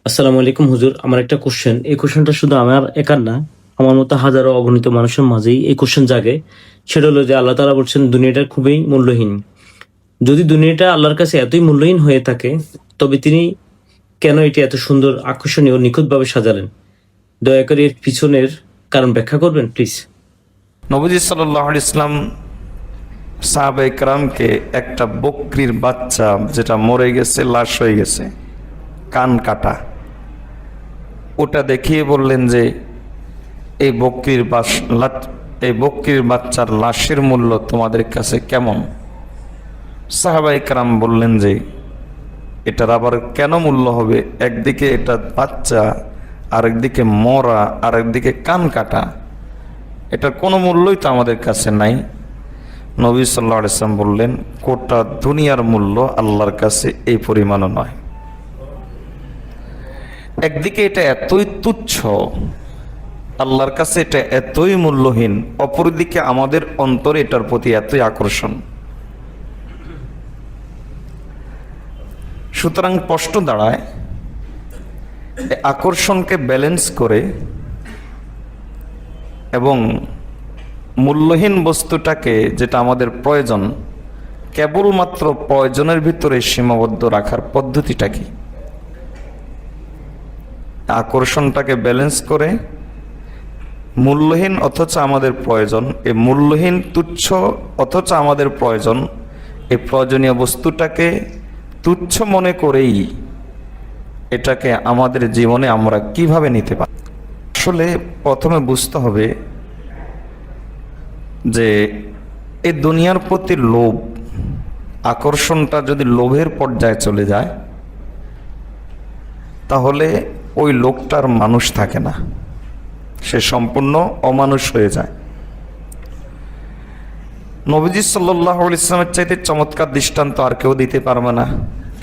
আসসালামু আলাইকুম হুজুর। আমার একটা কোশ্চেন, এই কোশ্চেনটা শুধু আমার একার না, আমার মতো হাজারো অগণিত মানুষের মাঝেই এই কোশ্চেন জাগে। সেটা হলো যে আল্লাহ তাআলা বলছেন দুনিয়াটা খুবই মূল্যহীন। যদি দুনিয়াটা আল্লাহর কাছে এতই মূল্যহীন হয়ে থাকে, তবে তিনি কেন এটি এত সুন্দর, আকর্ষণীয় ও নিখুঁতভাবে সাজালেন? দয়া করে এর পিছনের কারণ ব্যাখ্যা করবেন প্লিজ। নবীজি সাল্লাল্লাহু আলাইহি ইসলাম সাহাবায়ে কেরামকে একটা বকরির বাচ্চা যেটা মরে গেছে, লাশ হয়ে গেছে, কান কাটা, ওটা দেখিয়ে বললেন যে এই বকরির বাচ্চার লাশের মূল্য তোমাদের কাছে কেমন? সাহাবায়ে কেরাম বললেন যে এটার আবার কেন মূল্য হবে? একদিকে এটা বাচ্চা, আরেকদিকে মরা, আরেকদিকে কান কাটা, এটার কোনো মূল্যই তো আমাদের কাছে নাই। নবী সাল্লাল্লাহু আলাইহি ওয়াসাল্লাম বললেন, গোটা দুনিয়ার মূল্য আল্লাহর কাছে এই পরিমাণও নয়। একদিকে এটা এতই তুচ্ছ, আল্লাহর কাছে এটা এতই মূল্যহীন, অপরদিকে আমাদের অন্তরে এটার প্রতি এতই আকর্ষণ। সুতরাং প্রশ্ন দাঁড়ায়, আকর্ষণকে ব্যালেন্স করে এবং মূল্যহীন বস্তুটাকে, যেটা আমাদের প্রয়োজন, কেবলমাত্র প্রয়োজনের ভিতরে সীমাবদ্ধ রাখার পদ্ধতিটা কি? আকর্ষণটাকে ব্যালেন্স করে মূল্যহীন অথচ আমাদের প্রয়োজন, এই মূল্যহীন তুচ্ছ অথচ আমাদের প্রয়োজন, এই প্রয়োজনীয় বস্তুটাকে তুচ্ছ মনে করেই এটাকে আমাদের জীবনে আমরা কিভাবে নিতে পারি? আসলে প্রথমে বুঝতে হবে যে এই দুনিয়ার প্রতি লোভ, আকর্ষণটা যদি লোভের পর্যায়ে চলে যায়, তাহলে ওই লোকটার মানুষ থাকে না, সে সম্পূর্ণ অমানুষ হয়ে যায়। নবীজি সাল্লাল্লাহু আলাইহি ওয়াসাল্লামের চাইতে চমৎকার দৃষ্টান্ত আর কেউ দিতে পারবে না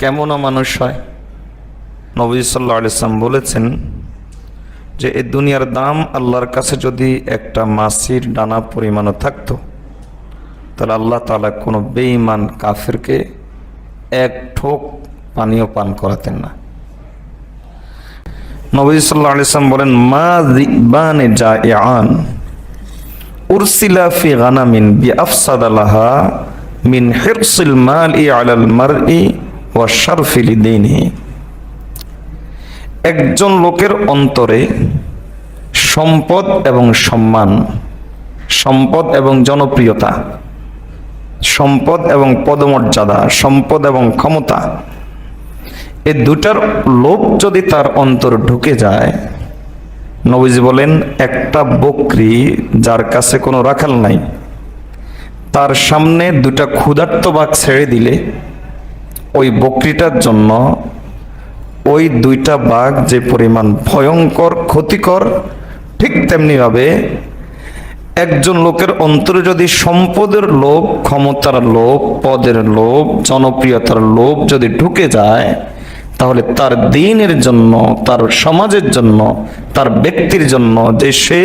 কেমন অমানুষ হয়। নবীজি সাল্লাল্লাহু আলাইহি ওয়াসাল্লাম বলেছেন যে এই দুনিয়ার দাম আল্লাহর কাছে যদি একটা মাছির ডানা পরিমাণও থাকতো, তাহলে আল্লাহ তাআলা কোনো বেঈমান কাফিরকে এক ঠোক পানীয় পান করাতেন না। নবী সাল্লাল্লাহু আলাইহি ওয়াসাল্লাম বলেন, মা যিবানে জাইআন উরসিলা ফি গানামিন বিআফসাদা লাহা মিন হিরসিল মালি আলাল মারই ওয়া শারফি লিদীনিহি। একজন লোকের অন্তরে সম্পদ এবং সম্মান, সম্পদ এবং জনপ্রিয়তা, সম্পদ এবং পদমর্যাদা, সম্পদ এবং ক্ষমতা, এই দুটার লোভ যদি তার অন্তর ঢুকে যায়, নবীজি বলেন একটা বকরি যার কাছে কোনো রাখাল নাই, তার সামনে দুটা ক্ষুধার্ত বাঘ ছেড়ে দিলে ওই বকরিটার জন্য ওই দুইটা বাঘ যে পরিমাণ ভয়ঙ্কর, ক্ষতিকর, ঠিক তেমনিভাবে একজন লোকের অন্তরে যদি সম্পদের লোভ, ক্ষমতার লোভ, পদের লোভ, জনপ্রিয়তার লোভ যদি ঢুকে যায়, তাহলে তার দ্বীনের জন্য, তার সমাজের জন্য, তার ব্যক্তির জন্য, যে সে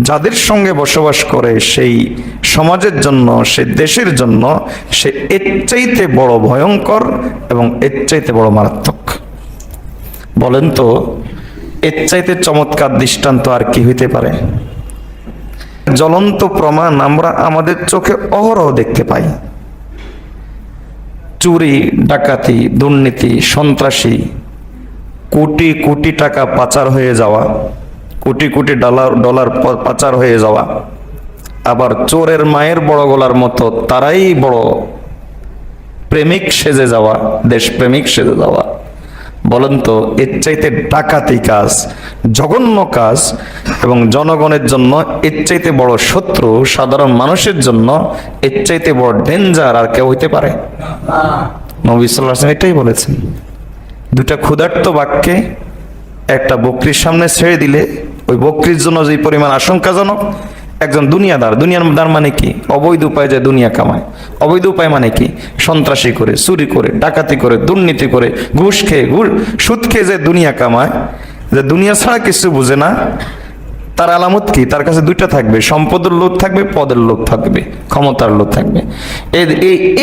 যাদের সঙ্গে বসবাস করে সেই সমাজের জন্য, সেই দেশের জন্য, সে এর চাইতে বড় ভয়ঙ্কর এবং এর চাইতে বড় মারাত্মক। বলেন তো, এর চাইতে চমৎকার দৃষ্টান্ত আর কি হইতে পারে? জ্বলন্ত প্রমাণ আমরা আমাদের চোখে অহরহ দেখতে পাই। চুরি, ডাকাতি, দুর্নীতি, সন্ত্রাসী, কোটি কোটি টাকা পাচার হয়ে যাওয়া, কোটি কোটি ডলার পাচার হয়ে যাওয়া, আবার চোরের মায়ের বড় গলার মতো তারাই বড় প্রেমিক সেজে যাওয়া, দেশপ্রেমিক সেজে যাওয়া। বলেন তো, এর চাইতে ডাকাতি কাজ, জঘন্য কাজ এবং জনগণের জন্য এর চাইতে বড় শত্রু, সাধারণ মানুষের জন্য এর চাইতে বড় ডেঞ্জার আর কেউ হইতে পারে? নবী সাল্লাল্লাহু আলাইহি ওয়াসাল্লাম এটাই বলেছেন। দুটা ক্ষুধার্ত বাঘকে একটা বকরির সামনে ছেড়ে দিলে ওই বকরির জন্য যে পরিমাণ আশঙ্কাজনক, একজন দুনিয়াদার মানে কি? অবৈধ উপায়ে যে দুনিয়া কামায়। অবৈধ উপায় মানে কি? সন্ত্রাসী করে, চুরি করে, ডাকাতি করে, দুর্নীতি করে, ঘুষ খেয়ে, সুদ খেয়ে যে দুনিয়া কামায়, যে দুনিয়া ছাড়া কিছু বুঝে না, তার আলামত কি? তার কাছে দুইটা থাকবে, সম্পদের লোভ থাকবে, পদের লোভ থাকবে, ক্ষমতার লোভ থাকবে।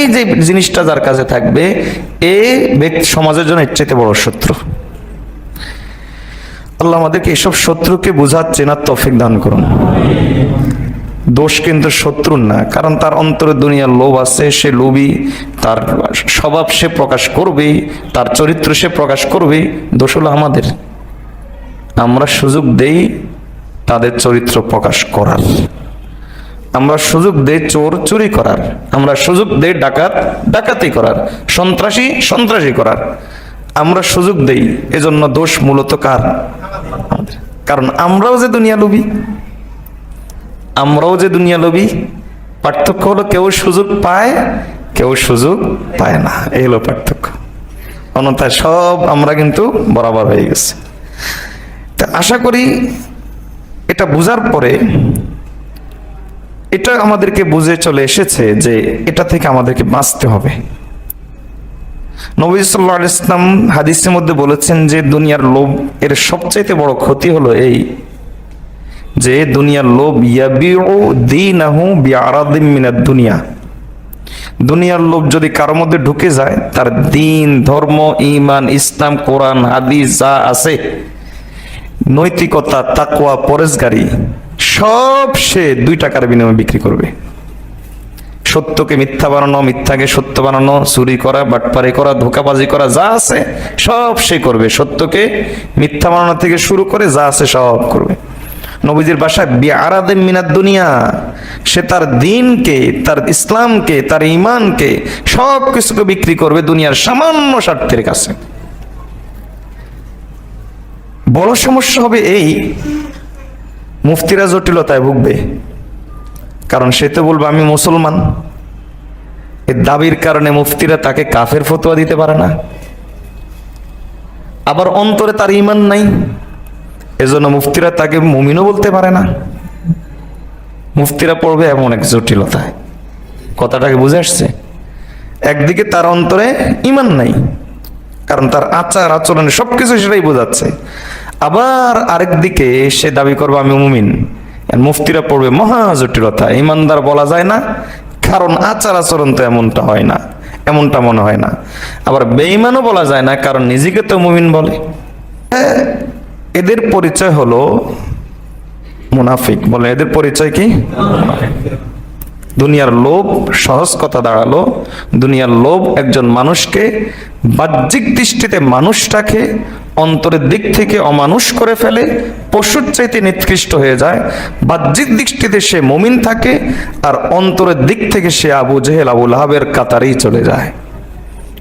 এই যে জিনিসটা যার কাছে থাকবে, এই ব্যক্তি সমাজের জন্য এর চাইতে বড় শত্রু। আল্লাহ আমাদেরকে এসব শত্রুকে বুঝার চেনার তৌফিক দান করুন। দোষ কিন্তু শত্রুর না, কারণ তার অন্তরে দুনিয়ার লোভ আছে, সে লোভী, তার স্বভাব সে প্রকাশ করবেই, তার চরিত্র সে প্রকাশ করবেই। দোষ হলো আমাদের, আমরা সুযোগ দেই তাদের চরিত্র প্রকাশ করার, আমরা সুযোগ দেই চোর চুরি করার, আমরা সুযোগ দেই ডাকাত ডাকাতি করার, সন্ত্রাসী সন্ত্রাসী করার, আমরা সুযোগ দেই। এজন্য দোষ মূলত কার? কারণ আমরাও যে দুনিয়া লোভী, আমরাও যে দুনিয়া লোভী। পার্থক্য হলো কেউ সুযোগ পায়, কেউ সুযোগ পায় না, এই হলো পার্থক্য। অন্যথায় সব আমরা কিন্তু বরাবর হয়ে গেছে। তা আশা করি এটা বুঝার পরে এটা আমাদেরকে বুঝে চলে এসেছে যে এটা থেকে আমাদেরকে বাঁচতে হবে। নবী সাল্লাল্লাহু আলাইহি ওয়াসাল্লাম হাদিসের মধ্যে বলেছেন যে দুনিয়ার লোভ এর সবচাইতে বড় ক্ষতি হলো এই যে দুনিয়ার লোভ ইয়াবিউ দীনাহু বিআরাদিম মিনাদ দুনিয়া। দুনিয়ার লোভ যদি কারো মধ্যে ঢুকে যায়, তার দ্বীন, ধর্ম, ঈমান, ইসলাম, কোরআন, হাদিস যা আছে, নৈতিকতা, তাকওয়া, পরেজগারি সব সে 2 টাকার বিনিময়ে বিক্রি করবে। সত্যকে মিথ্যা বানানো, মিথ্যাকে সত্য বানানো, চুরি করা, বাটপারি করা, ধোঁকাবাজি করা যা আছে সব সে করবে। সত্যকে মিথ্যা বানানো থেকে শুরু করে যা আছে সব করবে। নবীজির ভাষায় বিআরাদিম মিনাদ দুনিয়া, সে তার দ্বীনকে, তার ইসলামকে, তার ঈমানকে সব কিছুকে বিক্রি করবে দুনিয়ার সামান্য স্বার্থের কাছে। বড় সমস্যা হবে এই, মুফতিরা জটিলতায় ভুগবে, কারণ সে তো বলবে আমি মুসলমান। এর দাবির কারণে মুফতিরা তাকে কাফের ফতোয়া দিতে পারে না, আবার অন্তরে তার ঈমান নাই, এজন্য মুফতিরা তাকে মুমিনও বলতে পারে না। মুফতিরা পড়বে এমন এক জটিলতায়। কথাটাকে বুঝে আসছে? একদিকে তার অন্তরে ঈমান নাই, কারণ তার আচার আচরণে সবকিছু সেটাই বোঝাচ্ছে, আবার আরেকদিকে সে দাবি করবে আমি মুমিন। মুফতিরা পড়বে মহা জটিলতা। ইমানদার বলা যায় না, কারণ আচার আচরণ তো এমনটা হয় না, এমনটা মনে হয় না। আবার বেঈমানও বলা যায় না, কারণ নিজেকে তো মুমিন বলে। এদের পরিচয় হলো মুনাফিক। বলে এদের পরিচয় কি? দুনিয়ার লোভ, সহজ কথা দাঁড়ালো, দুনিয়ার লোভ একজন মানুষকে বাহ্যিক দৃষ্টিতে মানুষটাকে অন্তরের দিক থেকে অমানুষ করে ফেলে, পশুর চাইতে নিকৃষ্ট হয়ে যায়। বাহ্যিক দৃষ্টিতে সে মুমিন থাকে, আর অন্তরের দিক থেকে সে আবু জেহেল, আবু লাহাবের কাতারেই চলে যায়,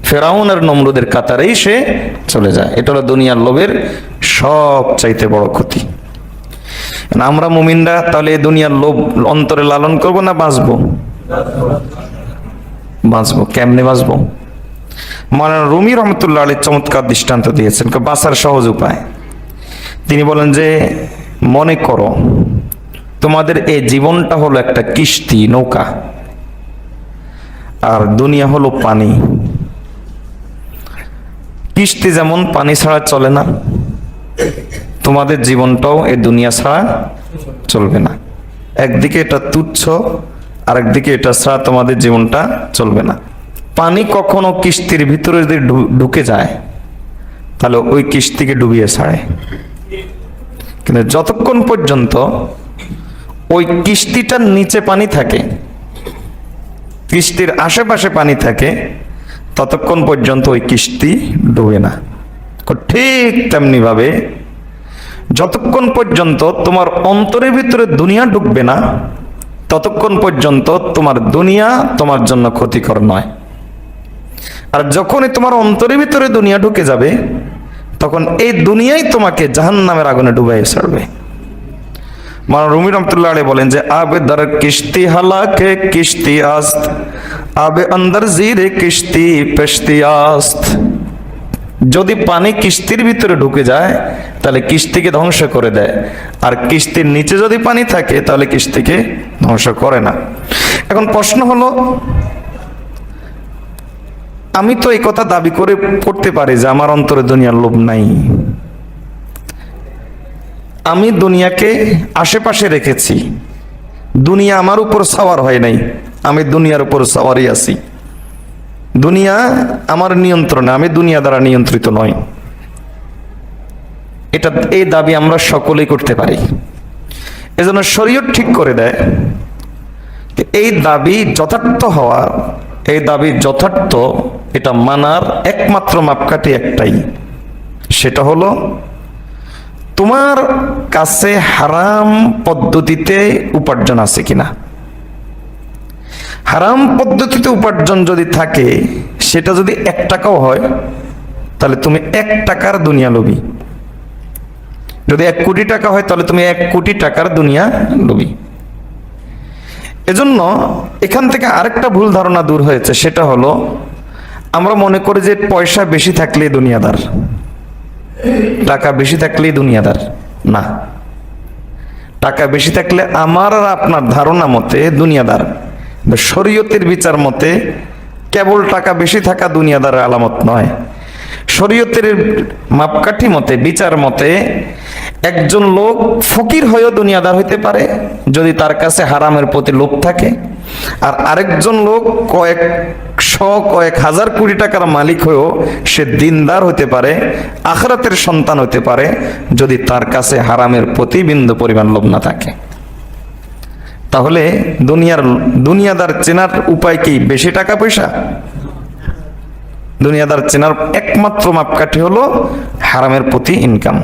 ফেরাউন আর নমরুদের কাতারেই সে চলে যায়। এটা হলো দুনিয়ার লোভের সব চাইতে বড় ক্ষতি। আমরা মুমিনরা তাহলে এই দুনিয়ার লোভ অন্তরে লালন করব না বাঁচবো? বাঁচবো। কেমনে বাঁচবো? মাওলানা রুমি রহমতুল্লাহ আলাইহি চমৎকার দৃষ্টান্ত দিয়েছেন বাঁচার সহজ উপায়। তিনি বলেন যে মনে করো তোমাদের এই জীবনটা হলো একটা কিস্তি, নৌকা, আর দুনিয়া হলো পানি। কিস্তি যেমন পানি ছাড়া চলে না, তোমাদের জীবনটাও এই দুনিয়া ছাড়া চলবে না। একদিকে এটা তুচ্ছ, আরেকদিকে এটা ছাড়া তোমাদের জীবনটা চলবে না। পানি কখনো কিস্তির ভিতরে যদি ঢুকে যায়, তাহলে ওই কিস্তিকে ডুবিয়ে ছাড়ে। কিন্তু যতক্ষণ পর্যন্ত ওই কিস্তিটার নিচে পানি থাকে, কিস্তির আশেপাশে পানি থাকে, ততক্ষণ পর্যন্ত ওই কিস্তি ডুবে না। ঠিক তেমনি ভাবে যতক্ষণ পর্যন্ত তোমার অন্তরের ভিতরে দুনিয়া ঢুকবে না, ততক্ষণ পর্যন্ত তোমার দুনিয়া তোমার জন্য ক্ষতিকর নয়। আর যখনই তোমার অন্তরের ভিতরে দুনিয়া ঢুকে যাবে, তখন এই দুনিয়াই তোমাকে জাহান্নামের আগুনে ডুবাই ছাড়বে। মাওলানা রুমি রহমতুল্লাহ আলাইহি বলেন যে আবে দর কিস্তি হালাকে কিস্তি আস্ত, আবে আন্দর জিরে কিস্তি পেশতি আস্ত। যদি পানি কিস্তির ভিতরে ঢুকে যায় তাহলে কিস্তিকে ধ্বংস করে দেয়, আর কিস্তির নিচে যদি পানি থাকে তাহলে কিস্তিকে ধ্বংস করে না। এখন প্রশ্ন হলো, আমি তো এই কথা দাবি করে করতে পারি যে আমার অন্তরে দুনিয়ার লোভ নাই, আমি দুনিয়াকে আশেপাশে রেখেছি, দুনিয়া আমার উপর সাওয়ার হয় নাই, আমি দুনিয়ার উপর সাওয়ারই আছি, দুনিয়া আমার নিয়ন্ত্রণে, আমি দুনিয়া দ্বারা নিয়ন্ত্রিত নই। এই দাবি আমরা সকলেই করতে পারি। এজন্য শরীয়ত ঠিক করে দেয় এই দাবি যথার্থ হওয়া, এই দাবি যথার্থ এটা মানার একমাত্র মাপকাঠি একটাই, সেটা হলো তোমার কাছে হারাম পদ্ধতিতে উপার্জন আছে কিনা। হারাম পদ্ধতিতে উপার্জন যদি থাকে, সেটা যদি 1 টাকাও হয়, তাহলে তুমি 1 টাকার দুনিয়া লোভী। যদি 1 কোটি টাকা হয়, তাহলে তুমি 1 কোটি টাকার দুনিয়া লোভী। এজন্য এখান থেকে আরেকটা ভুল ধারণা দূর হয়েছে, সেটা হলো আমরা মনে করি যে পয়সা বেশি থাকলেই দুনিয়াদার, টাকা বেশি থাকলেই দুনিয়াদার। না, টাকা বেশি থাকলে আমার আর আপনার ধারণা মতে দুনিয়াদার, শরীয়তের বিচার মতে কেবল টাকা বেশি থাকা দুনিয়াদারের আলামত নয়। শরীয়তের মাপকাঠি মতে, বিচার মতে একজন লোক ফকির হয়েও দুনিয়াদার হইতে পারে যদি তার কাছে হারামের প্রতি লোভ থাকে, আর আরেকজন লোক কয়েক হাজার কোটি টাকার মালিক হয়েও সে দিনদার হতে পারে, আখিরাতের সন্তান হতে পারে যদি তার কাছে হারামের প্রতি বিন্দু পরিমাণ লোভ না থাকে। তাহলে দুনিয়াদার চেনার উপায় কি বেশি টাকা পয়সা? দুনিয়াদার চেনার একমাত্র মাপকাঠি হলো হারামের প্রতি ইনকাম।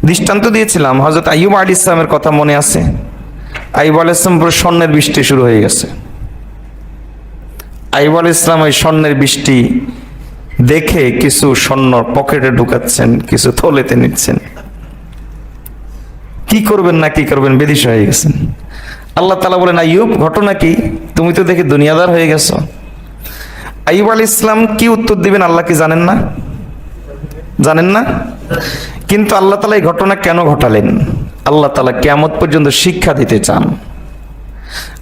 দৃষ্টান্ত দিয়েছিলাম, হযরত আইয়ুব আলাইহিস সালামের কথা মনে আছে? আইয়ুব আলাইহিস সালাম পুরো স্বর্ণের বৃষ্টি শুরু হয়ে গেছে। আইয়ুব আলাইহিস সালাম ওই স্বর্ণের বৃষ্টি দেখে কিছু স্বর্ণ পকেটে ঢুকাচ্ছেন, কিছু থলেতে নিচ্ছেন। কি করবেন না কি করবেন বেদিশা হয়ে গেছেন। আল্লাহ তাআলা বলেন, আইয়ুব ঘটনা কি? তুমি তো দেখে দুনিয়াদার হয়ে গেছো। আইয়ুব আলাইহিস সালাম কি উত্তর দিবেন আল্লাহ কি জানেন না? জানেন না? কিন্তু আল্লাহ তাআলা এই ঘটনা কেন ঘটালেন? আল্লাহ তাআলা কিয়ামত পর্যন্ত শিক্ষা দিতে চান।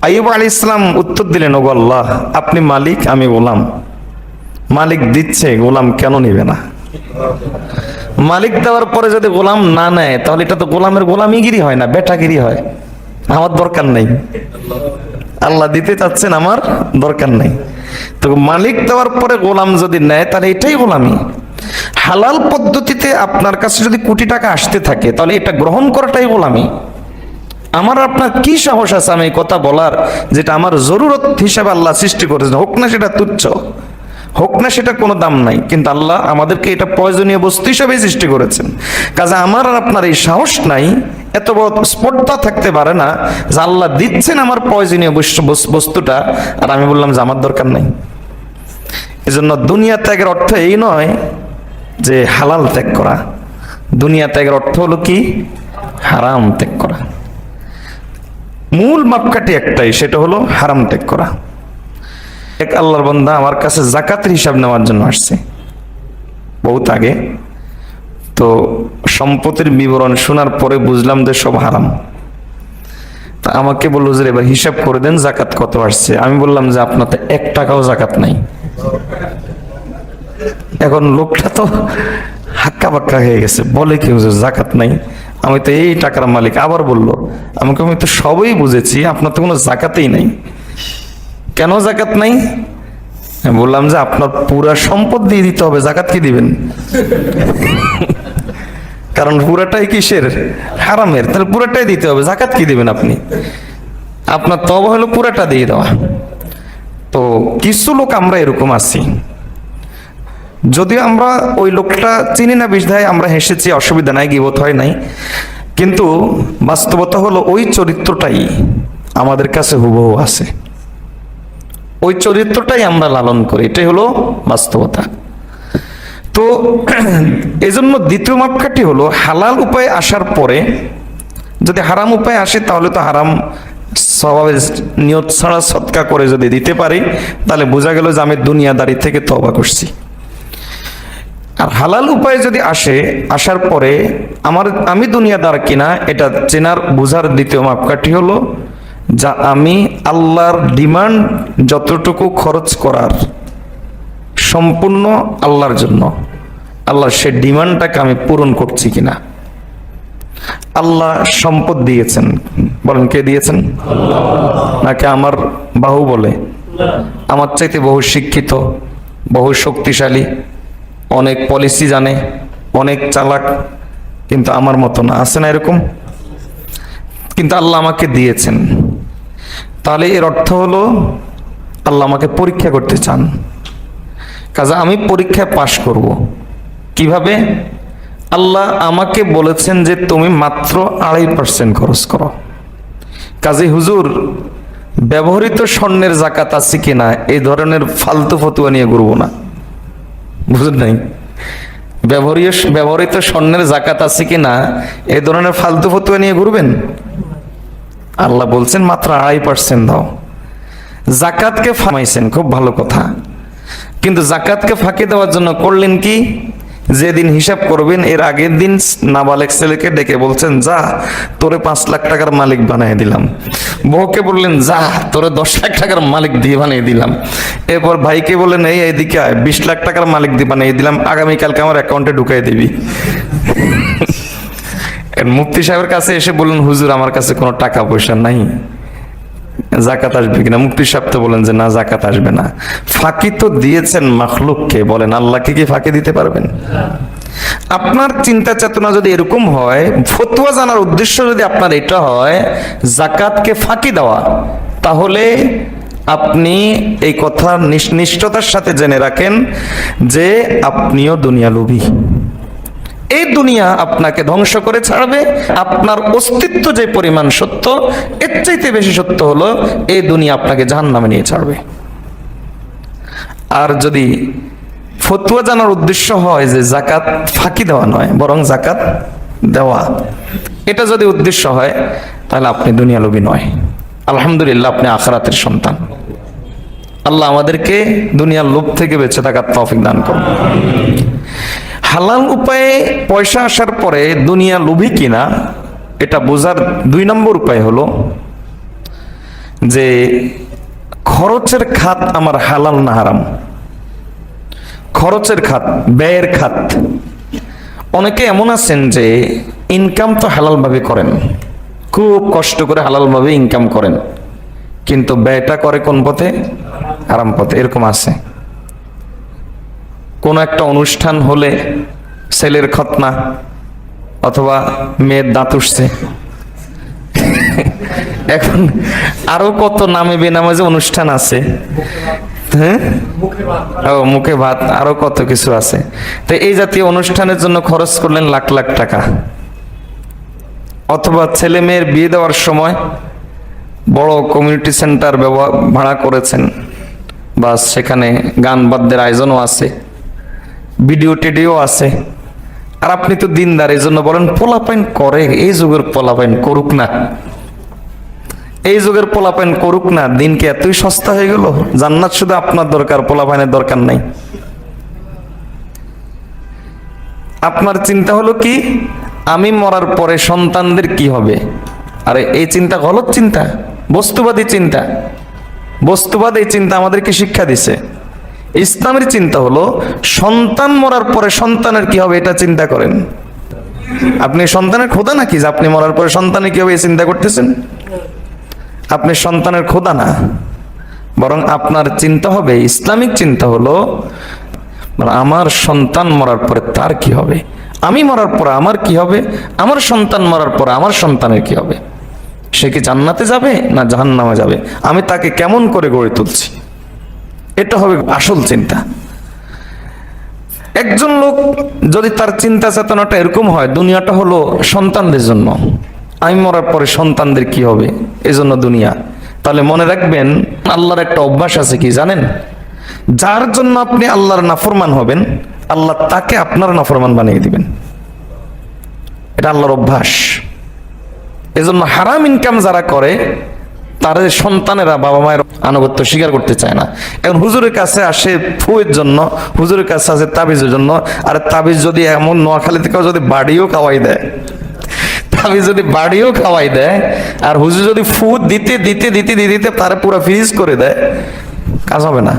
আইয়ুব আলাইহিস সালাম উত্তর দিলেন, ওগো আল্লাহ, আপনি মালিক, আমি গোলাম। মালিক দিচ্ছে, গোলাম কেন নেবে না? মালিক দেওয়ার পরে যদি গোলাম না নেয়, তাহলে এটা তো গোলামের গোলামিগিরি হয় না, বেটাগিরি হয়। আমার দরকার নেই, আল্লাহ দিতে চাচ্ছেন, আমার দরকার নেই। তো মালিক দেওয়ার পরে গোলাম যদি নেয়, তাহলে এটাই গোলামি। হালাল পদ্ধতিতে আপনার কাছে যদি কোটি টাকা আসতে থাকে, তাহলে এটা গ্রহণ করাটাই গোলামি। আমার আপনার কি সাহস আছে আমি এই কথা বলার, যেটা আমার জরুরত হিসাবে আল্লাহ সৃষ্টি করেছেন, হোক না সেটা তুচ্ছ, হোক না সেটা কোনো দাম নাই, কিন্তু আল্লাহ আমাদেরকে এটা প্রয়োজনীয় বস্তু হিসাবে সৃষ্টি করেছেন। কাজে আমার আর আপনার এই সাহস নাই, এত বড় স্পর্ধা থাকতে পারে না যে আল্লাহ দিচ্ছেন আমার প্রয়োজনীয় বস্তুটা, আর আমি বললাম যে আমার দরকার নাই। এজন্য দুনিয়া ত্যাগের অর্থ এই নয় যে হালাল ত্যাগ করা। দুনিয়া ত্যাগের অর্থ হলো কি? হারাম ত্যাগ করা। মূল মাপকাঠি একটাই, সেটা হলো হারাম ত্যাগ করা। এক আল্লাহর বান্দা আমার কাছে যাকাতের হিসাব নেওয়ার জন্য আসছে বহুত আগে। তো সম্পত্তির বিবরণ শোনার পরে বুঝলাম যে সব হারাম। তা আমাকে বললো যে এবার হিসাব করে দেন যাকাত কত আসছে। আমি বললাম যে আপনার তো 1 টাকাও যাকাত নাই। এখন লোকটা তো হাক্কা বাক্কা হয়ে গেছে, বলে কি হুজুর যাকাত নাই, আমি তো এই টাকার মালিক। আবার বললো আমাকে, আমি তো সবই বুঝেছি, আপনার তো কোনো যাকাতেই নাই। কেন যাকাত নাই? বললাম যে আপনার পুরা সম্পদ দিয়ে দিতে হবে, যাকাত কি দিবেন? কারণ পুরাটাই কিসের? হারামের, তাহলে পুরাটাই দিতে হবে, যাকাত কি দিবেন আপনি? আপনার তওবা হলো পুরাটা দিয়ে দেওয়া। তো কিছু লোক আমরা এরকম আছি, যদিও আমরা ওই লোকটা চিনি না বিধায় আমরা হেসেছি, অসুবিধা নাই, গীবত হয় নাই, কিন্তু বাস্তবতা হলো ওই চরিত্রটাই আমাদের কাছে হুবহু আছে, ওই চরিত্রটাই আমরা লালন করি, এটাই হলো বাস্তবতা। তো এজন্য দ্বিতীয় মাপকাঠি হলো হালাল উপায়ে আসার পরে যদি হারাম উপায়ে আসে, তাহলে তো হারাম স্বভাবের নিয়ত ছাড়া সৎকা করে যদি দিতে পারি, তাহলে বোঝা গেল যে আমি দুনিয়াদারি থেকে তওবা করছি। আর হালাল উপায়ে যদি আসার পরে আমি দুনিয়াদার কিনা এটা চেনার বোঝার দ্বিতীয় মাপকাঠি হলো যা আমি আল্লাহর ডিমান্ড যতটুকু খরচ করার সম্পূর্ণ আল্লাহর জন্য, আল্লাহর সে ডিমান্ডটাকে আমি পূরণ করছি কিনা। আল্লাহ সম্পদ দিয়েছেন, বলেন কে দিয়েছেন? নাকি আমার বাহু বলে? আমার চাইতে বহু শিক্ষিত, বহু শক্তিশালী, অনেক পলিসি জানে, অনেক চালাক, কিন্তু আমার মতো না, আছে না এরকম? কিন্তু আল্লাহ আমাকে দিয়েছেন, তাহলে এর অর্থ হলো আল্লাহ আমাকে পরীক্ষা করতে চান। কাজে আমি পরীক্ষায় পাশ করব। কিভাবে? আল্লাহ আমাকে বলেছেন যে তুমি মাত্র 2.5% খরচ করো। কাজে হুজুর ব্যবহৃত স্বর্ণের জাকাত আছে কিনা এই ধরনের ফালতু ফতুয়া নিয়ে ঘুরবো না, বুঝলেন নাই? ব্যবহৃত স্বর্ণের জাকাত আছে কিনা এই ধরনের ফালতু ফতুয়া নিয়ে ঘুরবেন? আল্লাহ বলছেন মাত্র 2.5% দাও। জাকাতকে ফামাইছেন, খুব ভালো কথা, কিন্তু জাকাতকে ফাঁকি দেওয়ার জন্য করলেন কি? যেদিন হিসাব করবেন এর আগের দিন নাবালেক ছেলেকে ডেকে বলছেন, যা তোরে 5 লাখ টাকার মালিক বানিয়ে দিলাম। বউকে বললেন, যা তোরে 10 লাখ টাকার মালিক দিয়ে বানিয়ে দিলাম। এরপর ভাইকে বললেন, এই এদিকে 20 লাখ টাকার মালিক দিয়ে বানিয়ে দিলাম, আগামীকালকে আমার অ্যাকাউন্টে ঢুকাই দিবি। মুফতি সাহেবের কাছে এসে বললেন, হুজুর আমার কাছে কোনো টাকা পয়সা নাই, জাকাত আসবে কিনা? মুফতি সাহেব তো বলেন যে না, জাকাত আসবে না। ফাঁকি তো দিয়েছেন মাখলুককে, বলেন আল্লাহকে কি ফাঁকি দিতে পারবেন? আপনার চিন্তা চেতনা যদি এরকম হয়, ফতোয়া জানার উদ্দেশ্য যদি আপনার এটা হয় জাকাতকে ফাঁকি দেওয়া, তাহলে আপনি এই কথা নিষ্ঠতার সাথে জেনে রাখেন যে আপনিও দুনিয়া লোভী। এই দুনিয়া আপনাকে ধ্বংস করে ছাড়বে। আপনার অস্তিত্ব যে পরিমাণ সত্য, এর চাইতে বেশি সত্য হলো এই দুনিয়া আপনাকে জাহান্নামে নিয়ে ছাড়বে। আর যদি ফতোয়া জানার উদ্দেশ্য হয় যে জাকাত ফাঁকি দেওয়া নয় বরং জাকাত দেওয়া, এটা যদি উদ্দেশ্য হয় তাহলে আপনি দুনিয়া লোভী নয়। আলহামদুলিল্লাহ, আপনি আখিরাতের সন্তান। আল্লাহ আমাদেরকে দুনিয়ার লোভ থেকে বেঁচে থাকার তৌফিক দান করুন। হালাল উপায়ে পয়সা আসার পরে দুনিয়া লোভী কিনা এটা বোঝার 2 নম্বর উপায় হলো যে খরচের খাত আমার হালাল না হারাম। খরচের খাত, ব্যয়ের খাত। অনেকে এমন আছেন যে ইনকাম তো হালাল ভাবে করেন, খুব কষ্ট করে হালাল ভাবে ইনকাম করেন, কিন্তু ব্যয়টা করে কোন পথে? হারাম পথে। এরকম আছে। কোন একটা অনুষ্ঠান হলে ছেলের খতনা অথবা মেয়ের দাঁত উঠছে, এখন আরো কত নামে বেনামাজে অনুষ্ঠান আছে, হ্যাঁ, ও মুখে ভাত, আরো কত কিছু আছে। তো এই জাতীয় অনুষ্ঠানের জন্য খরচ করলেন লাখ লাখ টাকা। অথবা ছেলে মেয়ের বিয়ে দেওয়ার সময় বড় কমিউনিটি সেন্টার ভাড়া করেছেন, বা সেখানে গান বাদ্যের আয়োজনও আছে, ভিডিও টিডিও আছে। আর আপনি তো দিনদার, এই জন্য বলেন পোলাপাইন করে, এই যুগের পোলাপাইন করুক না, এই যুগের পোলাপাইন করুক না। দিন কি এতই সস্তা হয়ে গেল? জান্নাত শুধু আপনার দরকার, পোলাপাইনের দরকার নাই। আপনার চিন্তা হলো কি, আমি মরার পরে সন্তানদের কি হবে? আরে এই চিন্তা গলত চিন্তা, বস্তুবাদী চিন্তা। বস্তুবাদ এই চিন্তা আমাদেরকে শিক্ষা দিছে। ইসলামের চিন্তা হলো সন্তান মরার পরে সন্তানের কি হবে এটা চিন্তা করেন। আপনি সন্তানের খোদা নাকি যে আপনি মরার পরে সন্তানের কি হবে এই চিন্তা করতেছেন? আপনি সন্তানের খোদা না, বরং আপনার চিন্তা হবে, ইসলামিক চিন্তা হলো আমার সন্তান মরার পরে তার কি হবে, আমি মরার পরে আমার কি হবে, আমার সন্তান মরার পরে আমার সন্তানের কি হবে, সে কি জান্নাতে যাবে না জাহান্নামে যাবে, আমি তাকে কেমন করে গড়ে তুলছি, এটা হবে আসল চিন্তা। একজন লোক যদি তার চিন্তা চেতনাটা এরকম হয়, দুনিয়াটা হলো সন্তানদের জন্য, আমি মরার পরে সন্তানদের কি হবে এজন্য দুনিয়া, তাহলে মনে রাখবেন আল্লাহর একটা অভ্যাস আছে কি জানেন? যার জন্য আপনি আল্লাহর নাফরমান হবেন, আল্লাহ তাকে আপনার নাফরমান বানিয়ে দিবেন। এটা আল্লাহর অভ্যাস। এজন্য হারাম ইনকাম যারা করে তাদের সন্তানেরা বাবা মায়ের আনুগত্য স্বীকার করতে চায় না। এখন হুজুরের কাছে আসে ফুয়ের জন্য, হুজুরের কাছে আসে তাবিজের জন্য। আর তাবিজ যদি এমন নোয়াখালী থেকে যদি বাড়িও খাওয়াই দেয়, তাবিজ যদি বাড়িও খাওয়াই দেয়, আর হুজুর যদি ফু দিতে দিতে দিতে দিতে তারা পুরো ফ্রিজ করে দেয়, কাজ হবে না।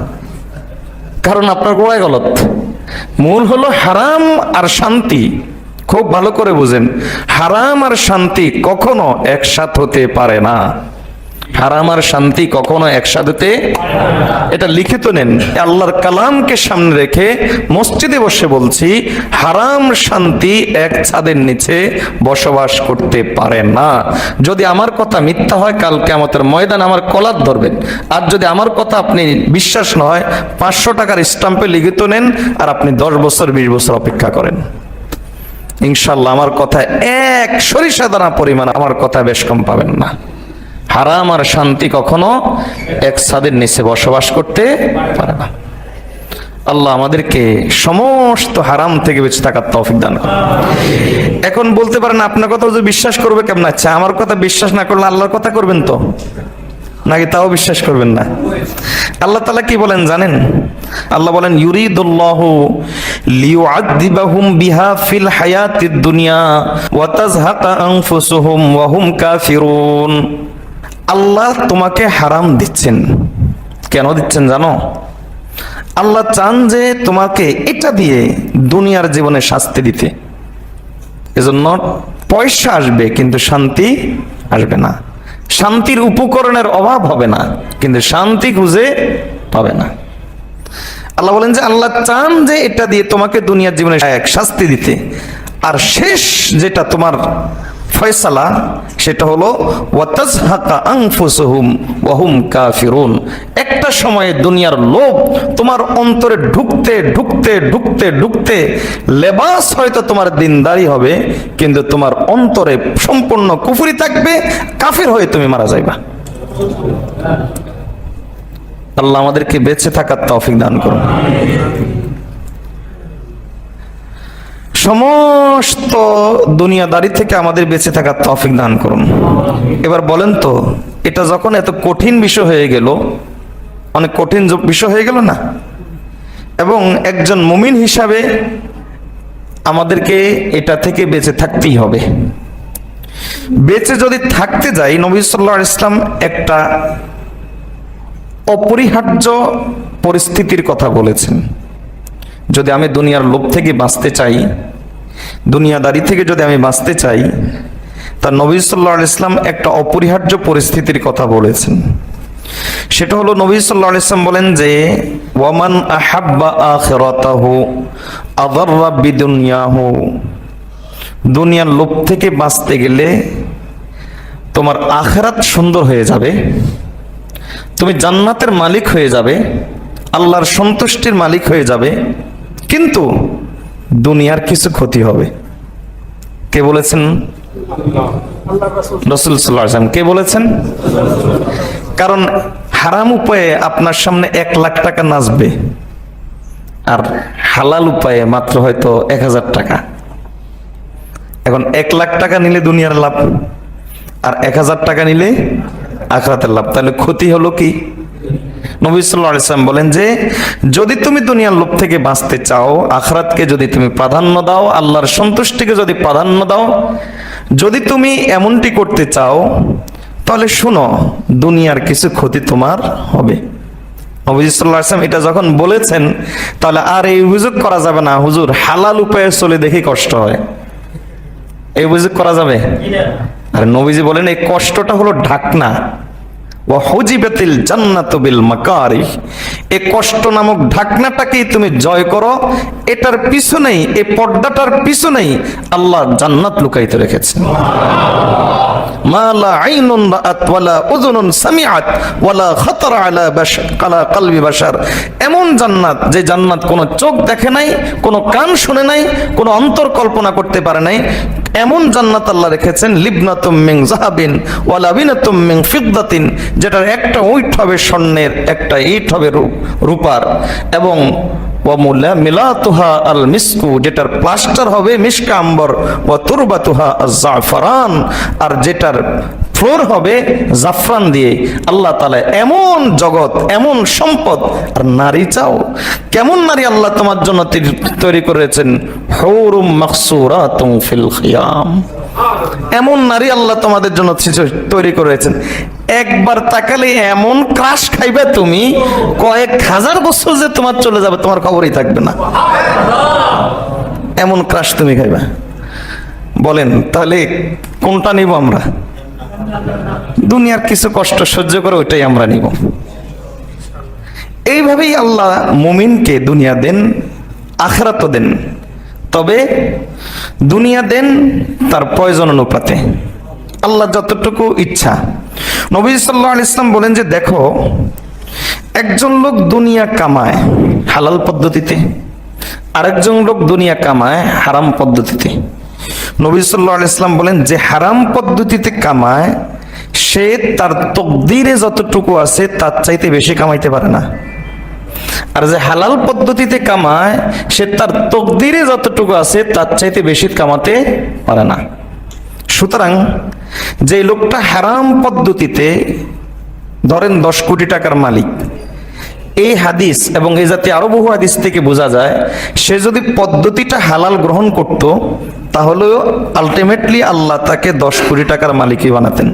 কারণ আপনার গোড়ায় গলত। মূল হলো হারাম আর শান্তি। খুব ভালো করে বুঝেন, হারাম আর শান্তি কখনো একসাথ হতে পারে না। হারাম আর শান্তি কখনো একসাথে হতে, এটা লিখিত নেন। আল্লাহর কালামকে সামনে রেখে মসজিদে বসে বলছি, হারাম শান্তি এক ছাদের নিচে বসবাস করতে পারে না। যদি আমার কথা মিথ্যা হয়, কাল কিয়ামতের ময়দান আমার কলার ধরবেন। আর যদি আমার কথা আপনি বিশ্বাস না হয়, 500 টাকার স্ট্যাম্পে লিখিত নেন, আর আপনি 10 বছর 20 বছর অপেক্ষা করেন। ইনশাল্লাহ আমার কথা এক সরিষা দানা পরিমাণ আমার কথা বেশ কম পাবেন না। হারাম আর শান্তি কখনো এক ছাদের নিচে বসবাস করতে পারে না। আল্লাহ আমাদেরকে সমস্ত হারাম থেকে বেঁচে থাকার তৌফিক দান করুন। এখন বলতে পারেন, আপনার কথা যদি বিশ্বাস করবে কেমন? আচ্ছা, আমার কথা বিশ্বাস না করলে আল্লাহর কথা করবেন তো, নাকি তাও বিশ্বাস করবেন না? আল্লাহ তাআলা কি বলেন জানেন? আল্লাহ বলেন, ইউরিদুল্লাহু লিয়ুআযিবাহুম বিহা ফিল হায়াতিদ দুনিয়া ওয়া তাযহাকা আনফুসুহুম ওয়া হুম কাফিরুন। আল্লাহ তোমাকে হারাম দিচ্ছেন। কেন দিচ্ছেন জানো? আল্লাহ চান যে তোমাকে এটা দিয়ে দুনিয়ার জীবনে শাস্তি দিতে। এজন্য পয়সা আসবে কিন্তু শান্তি আসবে না, শান্তির উপকরণের অভাব হবে না, কিন্তু শান্তি খুঁজে পাবে না। আল্লাহ বলেন যে আল্লাহ চান যে এটা দিয়ে তোমাকে দুনিয়ার জীবনে এক শাস্তি দিতে, আর শেষ যেটা তোমার ফয়সালা সেটা হলো ওয়াতাজহাকা আনফুসুহুম ওয়া হুম কাফিরুন। একটা সময়ে দুনিয়ার লোভ তোমার অন্তরে ঢুকতে ঢুকতে ঢুকতে ঢুকতে লেবাস হয়তো তোমার দিনদারি হবে, কিন্তু তোমার অন্তরে সম্পূর্ণ কুফরি থাকবে, কাফির হয়ে তুমি মারা যাইবা। আল্লাহ আমাদেরকে বেঁচে থাকার তৌফিক দান করুন। সমস্ত দুনিয়াদারি থেকে আমাদের বেঁচে থাকার তৌফিক দান করুন। এবার বলেন তো, এটা যখন এত কঠিন বিষয় হয়ে গেল, অনেক কঠিন বিষয় হয়ে গেল না? এবং একজন মুমিন হিসাবে আমাদেরকে এটা থেকে বেঁচে থাকতেই হবে। বেঁচে যদি থাকতে যাই, নবী সাল্লাল্লাহু আলাইহি ওয়াসাল্লাম একটা অপরিহার্য পরিস্থিতির কথা বলেছেন। যদি আমি দুনিয়ার লোভ থেকে বাঁচতে চাই, দুনিয়াদারি থেকে যদি আমি বাঁচতে চাই, তা নবী সাল্লাল্লাহু আলাইহি ওয়াসাল্লাম একটা অপরিহার্য পরিস্থিতির কথা বলেছেন। সেটা হলো, নবী সাল্লাল্লাহু আলাইহি ওয়াসাল্লাম বলেন যে, ওয়ামান আহাব্বা আখিরাতাহু আযাররা বিদুনিয়াহু। দুনিয়ার লোভ থেকে বাঁচতে গেলে তোমার আখিরাত সুন্দর হয়ে যাবে, তুমি জান্নাতের মালিক হয়ে যাবে, আল্লাহর সন্তুষ্টির মালিক হয়ে যাবে, কিন্তু দুনিয়ার কিছু ক্ষতি হবে। কে বলেছেন? রাসূল সাল্লাল্লাহু আলাইহি ওয়াসাল্লাম। কে বলেছেন? কারণ হারাম উপায়ে আপনার সামনে 1 লাখ টাকা নাচবে, আর হালাল উপায়ে মাত্র হয়তো 1000 টাকা। এখন 1 লাখ টাকা নিলে দুনিয়ার লাভ, আর 1000 টাকা নিলে আখিরাতের লাভ। তাহলে ক্ষতি হলো কি? নবী সাল্লাল্লাহু আলাইহি ওয়াসাল্লাম বলেন যে, যদি তুমি দুনিয়ার লোভ থেকে বাঁচতে চাও, আখিরাতকে যদি তুমি প্রাধান্য দাও, আল্লাহর সন্তুষ্টিকে যদি প্রাধান্য দাও, যদি তুমি এমনটি করতে চাও, তাহলে শুনো, দুনিয়ার কিছু ক্ষতি তোমার হবে। নবী সাল্লাল্লাহু আলাইহি ওয়াসাল্লাম এটা যখন বলেছেন, তাহলে আর এই অভিযোগ করা যাবে না, হুজুর হালাল উপায়ে চলে দেখি কষ্ট হয়। এই অভিযোগ করা যাবে? আর নবীজি বলেন, এই কষ্টটা হলো ঢাকনা। ওয়া হুজিবাতিল জান্নাতু বিল মাকারিহ। এই কষ্ট নামক ঢাকনাটাকেই তুমি জয় করো, এটার পিছনেই, এই পর্দাটার পিছনেই আল্লাহ জান্নাত লুকায়িত রেখেছেন। মা লা আইনুন রাআত ওয়ালা উযুনুন সামিআত ওয়ালা খাতারা আলা কলবি বাশার। এমন জান্নাত, যে জান্নাত কোনো চোখ দেখে নাই, কোনো কান শুনে নাই, কোনো অন্তর কল্পনা করতে পারে নাই, এমন জান্নাত আল্লাহ রেখেছেন। লিবনাতুম মিন যাহাবিন ওয়া লাবিনাতুম মিন ফিদ্দাতিন, যেটার একটা ইট হবে স্বর্ণের, একটা ইট হবে রূপার, এবং ওয়া মিলাতুহা আল মিসকু, যেটার প্লাস্টার হবে মিশকা আম্বর, ওয়া তুরবাতুহা আজ-জাফরান, আর যেটার ফ্লোর হবে জাফরান দিয়ে। আল্লাহ তাআলা এমন জগৎ, এমন সম্পদ। আর নারী চাও, কেমন নারী আল্লাহ তোমার জন্য তৈরি করেছেন? হুরুম মাকসুরাতুম ফিল খিয়াম। এমন নারী আল্লাহ তোমাদের জন্য তৈরি করেছেন, একবার তাকালে এমন ক্রাশ খাইবে তুমি, কয়েক হাজার বছর যে তোমার চলে যাবে তোমার খবরই থাকবে না, এমন ক্রাশ তুমি খাইবা। বলেন তাহলে কোনটা নিব আমরা? দুনিয়ার কিছু কষ্ট সহ্য করে ওইটাই আমরা নিব। এইভাবেই আল্লাহ মুমিনকে দুনিয়া দেন, আখিরাতও দেন, তবে দুনিয়া দেন তার প্রয়োজন অনুপাতে, আল্লাহ যতটুকু ইচ্ছা। নবী সাল্লাল্লাহু আলাইহি ওয়াসাল্লাম বলেন যে দেখো, একজন লোক দুনিয়া কামায় হালাল পদ্ধতিতে, আরেকজন লোক দুনিয়া কামায় হারাম পদ্ধতিতে। নবী সাল্লাল্লাহু আলাইহি ওয়াসাল্লাম বলেন যে হারাম পদ্ধতিতে কামায় সে তার তকদিরে যতটুকু আছে তার চাইতে বেশি কামাইতে পারে না, আর যে হালাল পদ্ধতিতে কামায় সে তার তকদিরে যতটুকু আছে তার চাইতে বেশি কামাতে পারে না। সুতরাং যে লোকটা হারাম পদ্ধতিতে ধরেন 10 কোটি টাকার মালিক, এই হাদিস এবং এই জাতীয় আরো বহু হাদিস থেকে বোঝা যায় সে যদি পদ্ধতিটা হালাল গ্রহণ করত তাহলে আলটিমেটলি আল্লাহ তাকে 10 কোটি টাকার মালিকই বানাতেন।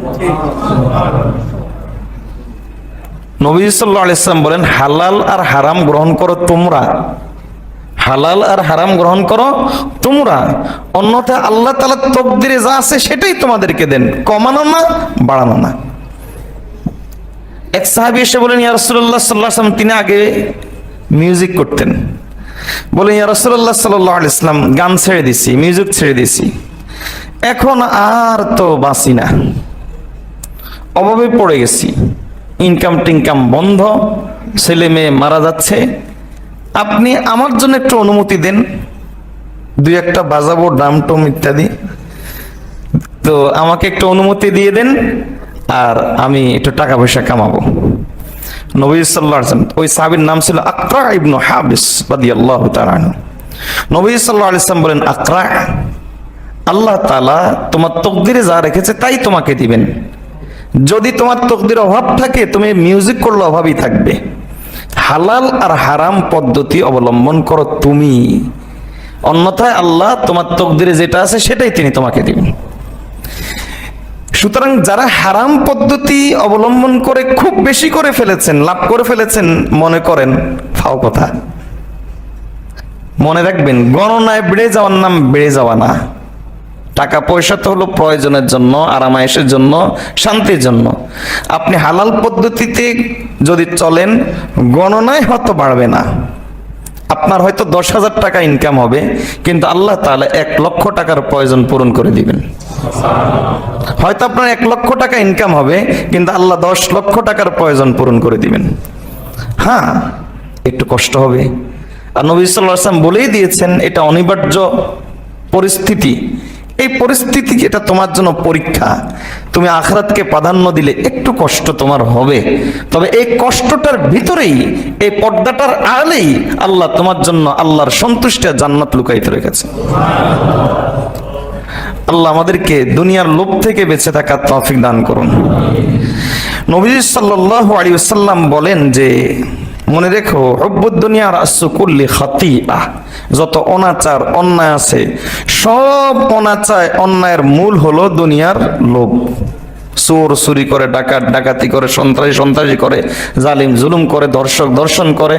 নবী সাল্লাল্লাহু আলাইহি ওয়াসাল্লাম বলেন হালাল আর হারাম গ্রহণ করো তোমরা, হালাল আর হারাম গ্রহণ করো তোমরা, অন্যথায় আল্লাহ তাআলা তকদিরে যা আছে সেটাই তোমাদেরকে দেন, কমানো না বাড়ানো না। এক সাহাবী এসে বলেন ইয়া রাসূলুল্লাহ সাল্লাল্লাহু আলাইহি ওয়াসাল্লাম, তিনি আগে মিউজিক করতেন, বলেন ইয়া রাসূলুল্লাহ সাল্লাল্লাহু আলাইহি ওয়াসাল্লাম গান ছেড়ে দিছি, মিউজিক ছেড়ে দিছি, এখন আর তো বাঁচি না, অভাবে পড়ে গেছি, ইনকাম টিনকাম বন্ধ, ছেলে মেয়ে মারা যাচ্ছে, আপনি আমার জন্য একটু অনুমতি দেন, 2-1টা বাজাবো ড্রাম টম ইত্যাদি, তো আমাকে একটু অনুমতি দিয়ে দেন আর আমি একটু টাকা পয়সা কামাবো। নবী সাল্লাল্লাহু আলাইহি ওয়াসাল্লাম, ওই সাহাবীর নাম ছিল আকরা ইবনে হাবিস রাদিয়াল্লাহু তাআলা আনহু। নবী সাল্লাল্লাহু আলাইহি ওয়াসাল্লাম বলেন, আকরা, আল্লাহ তাআলা তোমার তকদিরে যা রেখেছে তাই তোমাকে দিবেন, যদি তোমার তকদিরে অভাব থাকে তুমি মিউজিক করলে অভাবই থাকবে, হালাল আর হারাম পদ্ধতি অবলম্বন করো তুমি, অন্যথায় আল্লাহ তোমার তকদিরে যেটা আছে সেটাই তিনি তোমাকে দিবেন। সুতরাং যারা হারাম পদ্ধতি অবলম্বন করে খুব বেশি করে ফেলেছেন, লাভ করে ফেলেছেন, মনে করেন ফাও কথা, মনে রাখবেন গণনায় বেড়ে যাওয়ার নাম বেড়ে যাওয়া না। টাকা পয়সা তো হলো প্রয়োজনের জন্য, আরামায়েশের জন্য, শান্তির জন্য। আপনি হালাল পদ্ধতিতে যদি চলেন গণনায় হয়তো বাড়বে না, আপনার হয়তো 10,000 টাকা ইনকাম হবে, কিন্তু আল্লাহ তাআলা 1 লক্ষ টাকার প্রয়োজন পূরণ করে দিবেন। হয়তো আপনার 1 লক্ষ টাকা ইনকাম হবে, কিন্তু আল্লাহ 10 লক্ষ টাকার প্রয়োজন পূরণ করে দিবেন। হ্যাঁ, একটু কষ্ট হবে, আর নবী সাল্লাল্লাহু আলাইহি ওয়াসাল্লাম বলেই দিয়েছেন এটা অনিবার্য পরিস্থিতি। এই পরিস্থিতি এটা তোমার জন্য পরীক্ষা, তুমি আখিরাতকে প্রাধান্য দিলে একটু কষ্ট তোমার হবে, তবে এই কষ্টটার ভিতরেই, এই পর্দাটার আড়ালেই আল্লাহ তোমার জন্য আল্লাহর সন্তুষ্টি আর জান্নাত লুকায়িত রেখেছে। আল্লাহ আমাদেরকে দুনিয়ার লোভ থেকে বেঁচে থাকার তৌফিক দান করুন। নবী সাল্লাল্লাহু আলাইহি ওয়াসাল্লাম বলেন যে মনে রেখো, হুব্বুদ দুনিয়া রাসু কুল্লি খাতিআহ, যত অনাচার অন্যায় আছে সব অনাচার অন্যায়ের মূল হলো দুনিয়ার লোভ। চোর চুরি করে, ডাকাত ডাকাতি করে, সন্ত্রাসী সন্ত্রাসী করে, জালিম জুলুম করে, দর্শক দর্শন করে,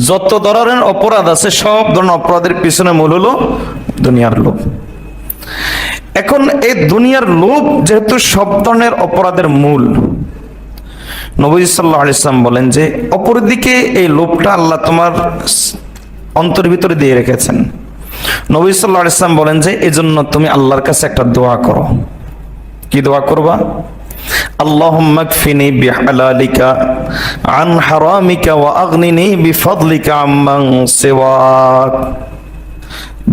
যত ধরনের অপরাধ আছে সব ধরনের অপরাধের পিছনে মূল হলো দুনিয়ার লোভ। এখন এই দুনিয়ার লোভ যেহেতু সব ধরনের অপরাধের মূল, নবী সাল্লাল্লাহু আলাইহি ওয়াসাল্লাম বলেন যে অপরদিকে এই লোভটা আল্লাহ তোমার অন্তরের ভিতরে দিয়ে রেখেছেন। নবী সাল্লাল্লাহু আলাইহি ওয়াসাল্লাম বলেন যে এজন্য তুমি আল্লাহর কাছে একটা দোয়া করো। কি দোয়া করবা? আল্লাহুম্মা কফিনি বিহালালিকা আন হারামিকা ওয়া আগনিনি বিফাদলিকা আম্মান সিওয়াক।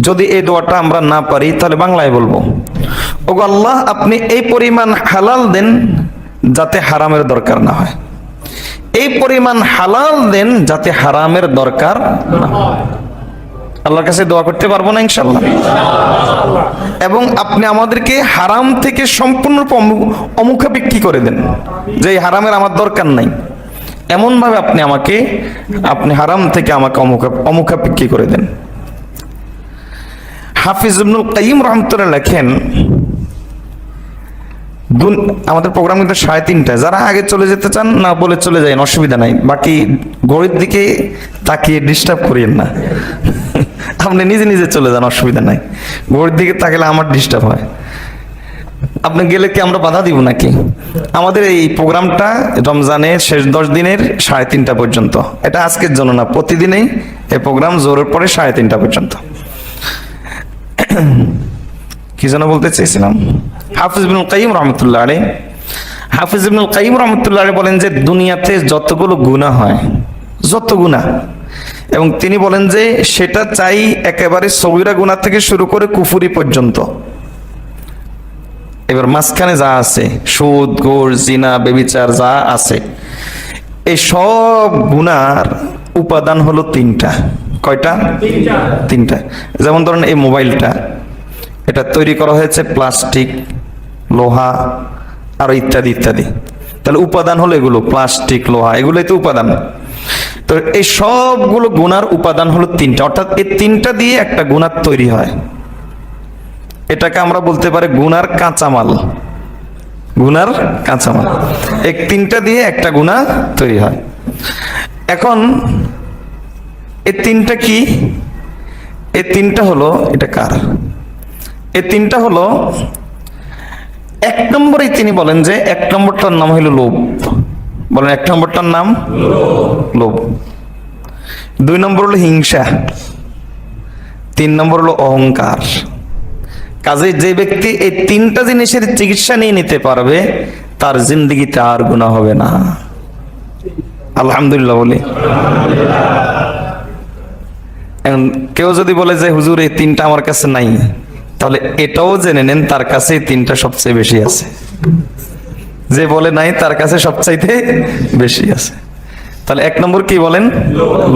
যদি এই দোয়াটা আমরা না পারি তাহলে বাংলায় বলবো, ওগো আল্লাহ আপনি এই পরিমাণ হালাল দেন যাতে হারামের দরকার না হয়, এই পরিমাণ হালাল দেন যাতে হারামের দরকার না হয়। আল্লাহর কাছে দোয়া করতে পারবো না ইনশাআল্লাহ? এবং আপনি আমাদেরকে হারাম থেকে সম্পূর্ণ অমুখাপেক্ষী করে দেন, যে এই হারামের আমার দরকার নাই, এমন ভাবে আপনি হারাম থেকে আমাকে অমুখাপেক্ষী করে দেন। হাফিজ ইবনুল কাইয়িম রাহমাতুল্লাহ লেখেন, আমাদের প্রোগ্রাম কিন্তু 3:30, যারা আগে চলে যেতে চান না বলে চলে যান, অসুবিধা নাই, বাকি ঘড়ির দিকে তাকিয়ে ডিস্টার্ব করিয়েন না, আপনি নিজে নিজে চলে যান, অসুবিধা নাই, ঘড়ির দিকে তাকালে আমার ডিস্টার্ব হয়। আপনি গেলে কি আমরা বাধা দিব নাকি? আমাদের এই প্রোগ্রামটা রমজানের শেষ 10 দিনের 3:30 পর্যন্ত, এটা আজকের জন্য না, প্রতিদিনই এই প্রোগ্রাম জোরের পরে 3:30 পর্যন্ত। কি যেন বলতে চাইছিলাম, হাফিজ ইবনুল কাইয়িম রাহমাতুল্লাহ আলাইহি, হাফিজ ইবনুল কাইয়িম রাহমাতুল্লাহ আলাইহি বলেন যে দুনিয়াতে যতগুলো গুনাহ হয়, যত গুনাহ, এবং তিনি বলেন যে সেটা চাই একেবারে সগীরা গুনাহ থেকে শুরু করে কুফরি পর্যন্ত। এবার মাঝখানে যা আছে, সুদ, ঘুষ, জিনা, ব্যভিচার যা আছে, এই সব গুনার উপাদান হলো 3টা। কয়টা? 3টা। যেমন ধরেন এই মোবাইলটা, এটা তৈরি করা হয়েছে প্লাস্টিক, লোহা আর ইত্যাদি ইত্যাদি। তাহলে উপাদান হলো এগুলো, প্লাস্টিক, লোহা, এগুলোই তো উপাদান। তো এই সবগুলো গুনার উপাদান হলো 3টা, অর্থাৎ এই 3টা দিয়ে একটা গুনাহ তৈরি হয়। এটাকে আমরা বলতে পারি গুনার কাঁচামাল, গুনার কাঁচামাল। এই 3টা দিয়ে একটা গুনাহ তৈরি হয়। এখন এই 3টা কি? এই 3টা হলো, এটা কার? এই 3টা হলো, 1 নম্বরেই তিনি বলেন যে 1 নম্বরটার নাম হলো লোভ। বলেন 1 নম্বরটার নাম লোভ। 2 নম্বর হলো হিংসা। 3 নম্বর হলো অহংকার। কাজে যে ব্যক্তি এই 3টা জিনিসের চিকিৎসা নিয়ে নিতে পারবে, তার জিন্দগিতে আর গুনাহ হবে না। আলহামদুলিল্লাহ বলি। এখন কেউ যদি বলে যে হুজুর এই 3টা আমার কাছে নাই, তাহলে এটাও জেনে নেন তার কাছে 3টা সবচেয়ে বেশি আছে। যে বলে নাই তার কাছে সবচাইতে বেশি আছে। তাহলে 1 নম্বর কি বলেন?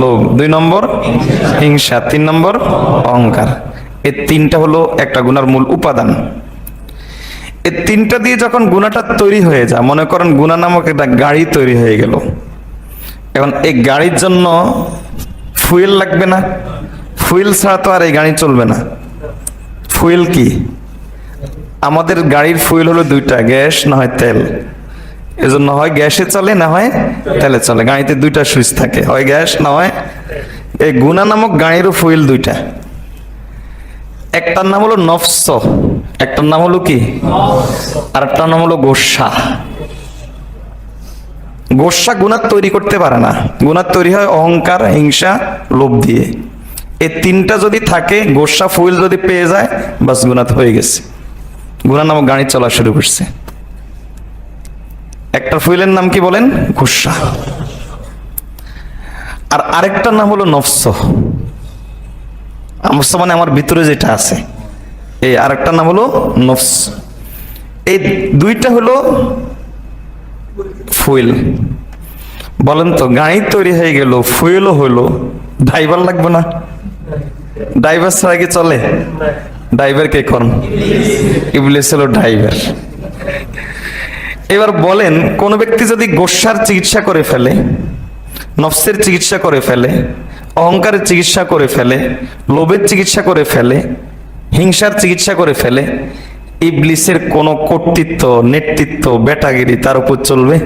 লোভ। 2 নম্বর হিংসা। 3 নম্বর অহংকার। এই 3টা হলো একটা গুনার মূল উপাদান। এই 3টা দিয়ে যখন গুনাহটা তৈরি হয়ে যায়, মনে করেন গুনাহ নামক একটা গাড়ি তৈরি হয়ে গেল। এখন এই গাড়ির জন্য ফুয়েল লাগবে না? ফুয়েল ছাড়া তো আর এই গাড়ি চলবে না। ফুয়েল কি? আমাদের গাড়ির ফুয়েল হলো 2টা, গ্যাস না হয় তেল। এজন্য হয় গ্যাসে চলে, না হয় তেলে চলে। গাড়িতে 2টা সুইচ থাকে, হয় গ্যাস না হয়। এই গুনাহ নামক গাড়িরও ফুয়েল 2টা। একটার নাম হলো নফস, একটার নাম হলো কি, আর একটার নাম হলো গোসা। গোসা গুনাহ তৈরি করতে পারে না। গুনাহ তৈরি হয় অহংকার, হিংসা, লোভ দিয়ে। এই 3টা যদি থাকে, গোসা ফুয়েল যদি পেয়ে যায়, বাস গুনাহ হয়ে গেছে। গুনাহ নামক গাড়ি চলা শুরু করছে। একটা ফুয়েলের নাম কি বলেন? গোসা। আর আরেকটার নাম হলো নফস। মানে আমার ভিতরে যেটা আছে, এই আরেকটার নাম হলো নফস। এই 2টা হলো ফুয়েল। বলেন তো, গাড়ি তৈরি হয়ে গেল, ফুয়েলও হলো, ড্রাইভার লাগবে না? ড্রাইভার ছাড়া কি চলে? ড্রাইভার কে করেন? ইবলিস হলো ড্রাইভার। এবার বলেন, কোন ব্যক্তি যদি গোসার চিকিৎসা করে ফেলে, নফসের চিকিৎসা করে ফেলে, অহংকারের চিকিৎসা করে ফেলে, লোভের চিকিৎসা করে ফেলে, হিংসার চিকিৎসা করে ফেলে, ইবলিসের কোন কর্তৃত্ব, নেতৃত্ব, বেটাগিরি তার উপর চলবে?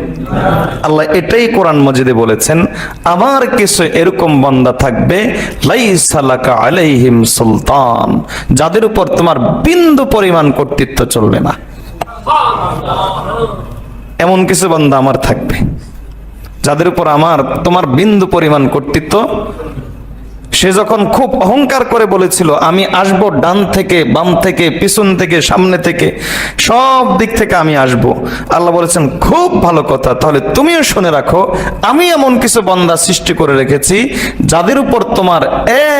আল্লাহ এটাই কোরআন মাজিদে বলেছেন, আমার কিছু এরকম বান্দা থাকবে, লাইসা লাকা আলাইহিম সুলতান, যাদের উপর তোমার বিন্দু পরিমাণ কর্তৃত্ব চলবে না। এমন কিছু বান্দা আমার থাকবে যাদের উপর তোমার বিন্দু পরিমাণ কর্তৃত্ব। সে যখন খুব অহংকার করে বলেছিল, আমি আসবো ডান থেকে, বাম থেকে, পিছন থেকে, সামনে থেকে, সব দিক থেকে আমি আসবো, আল্লাহ বলেছেন খুব ভালো কথা, তাহলে তুমিও শুনে রাখো, আমি এমন কিছু বান্দা সৃষ্টি করে রেখেছি যাদের উপর তোমার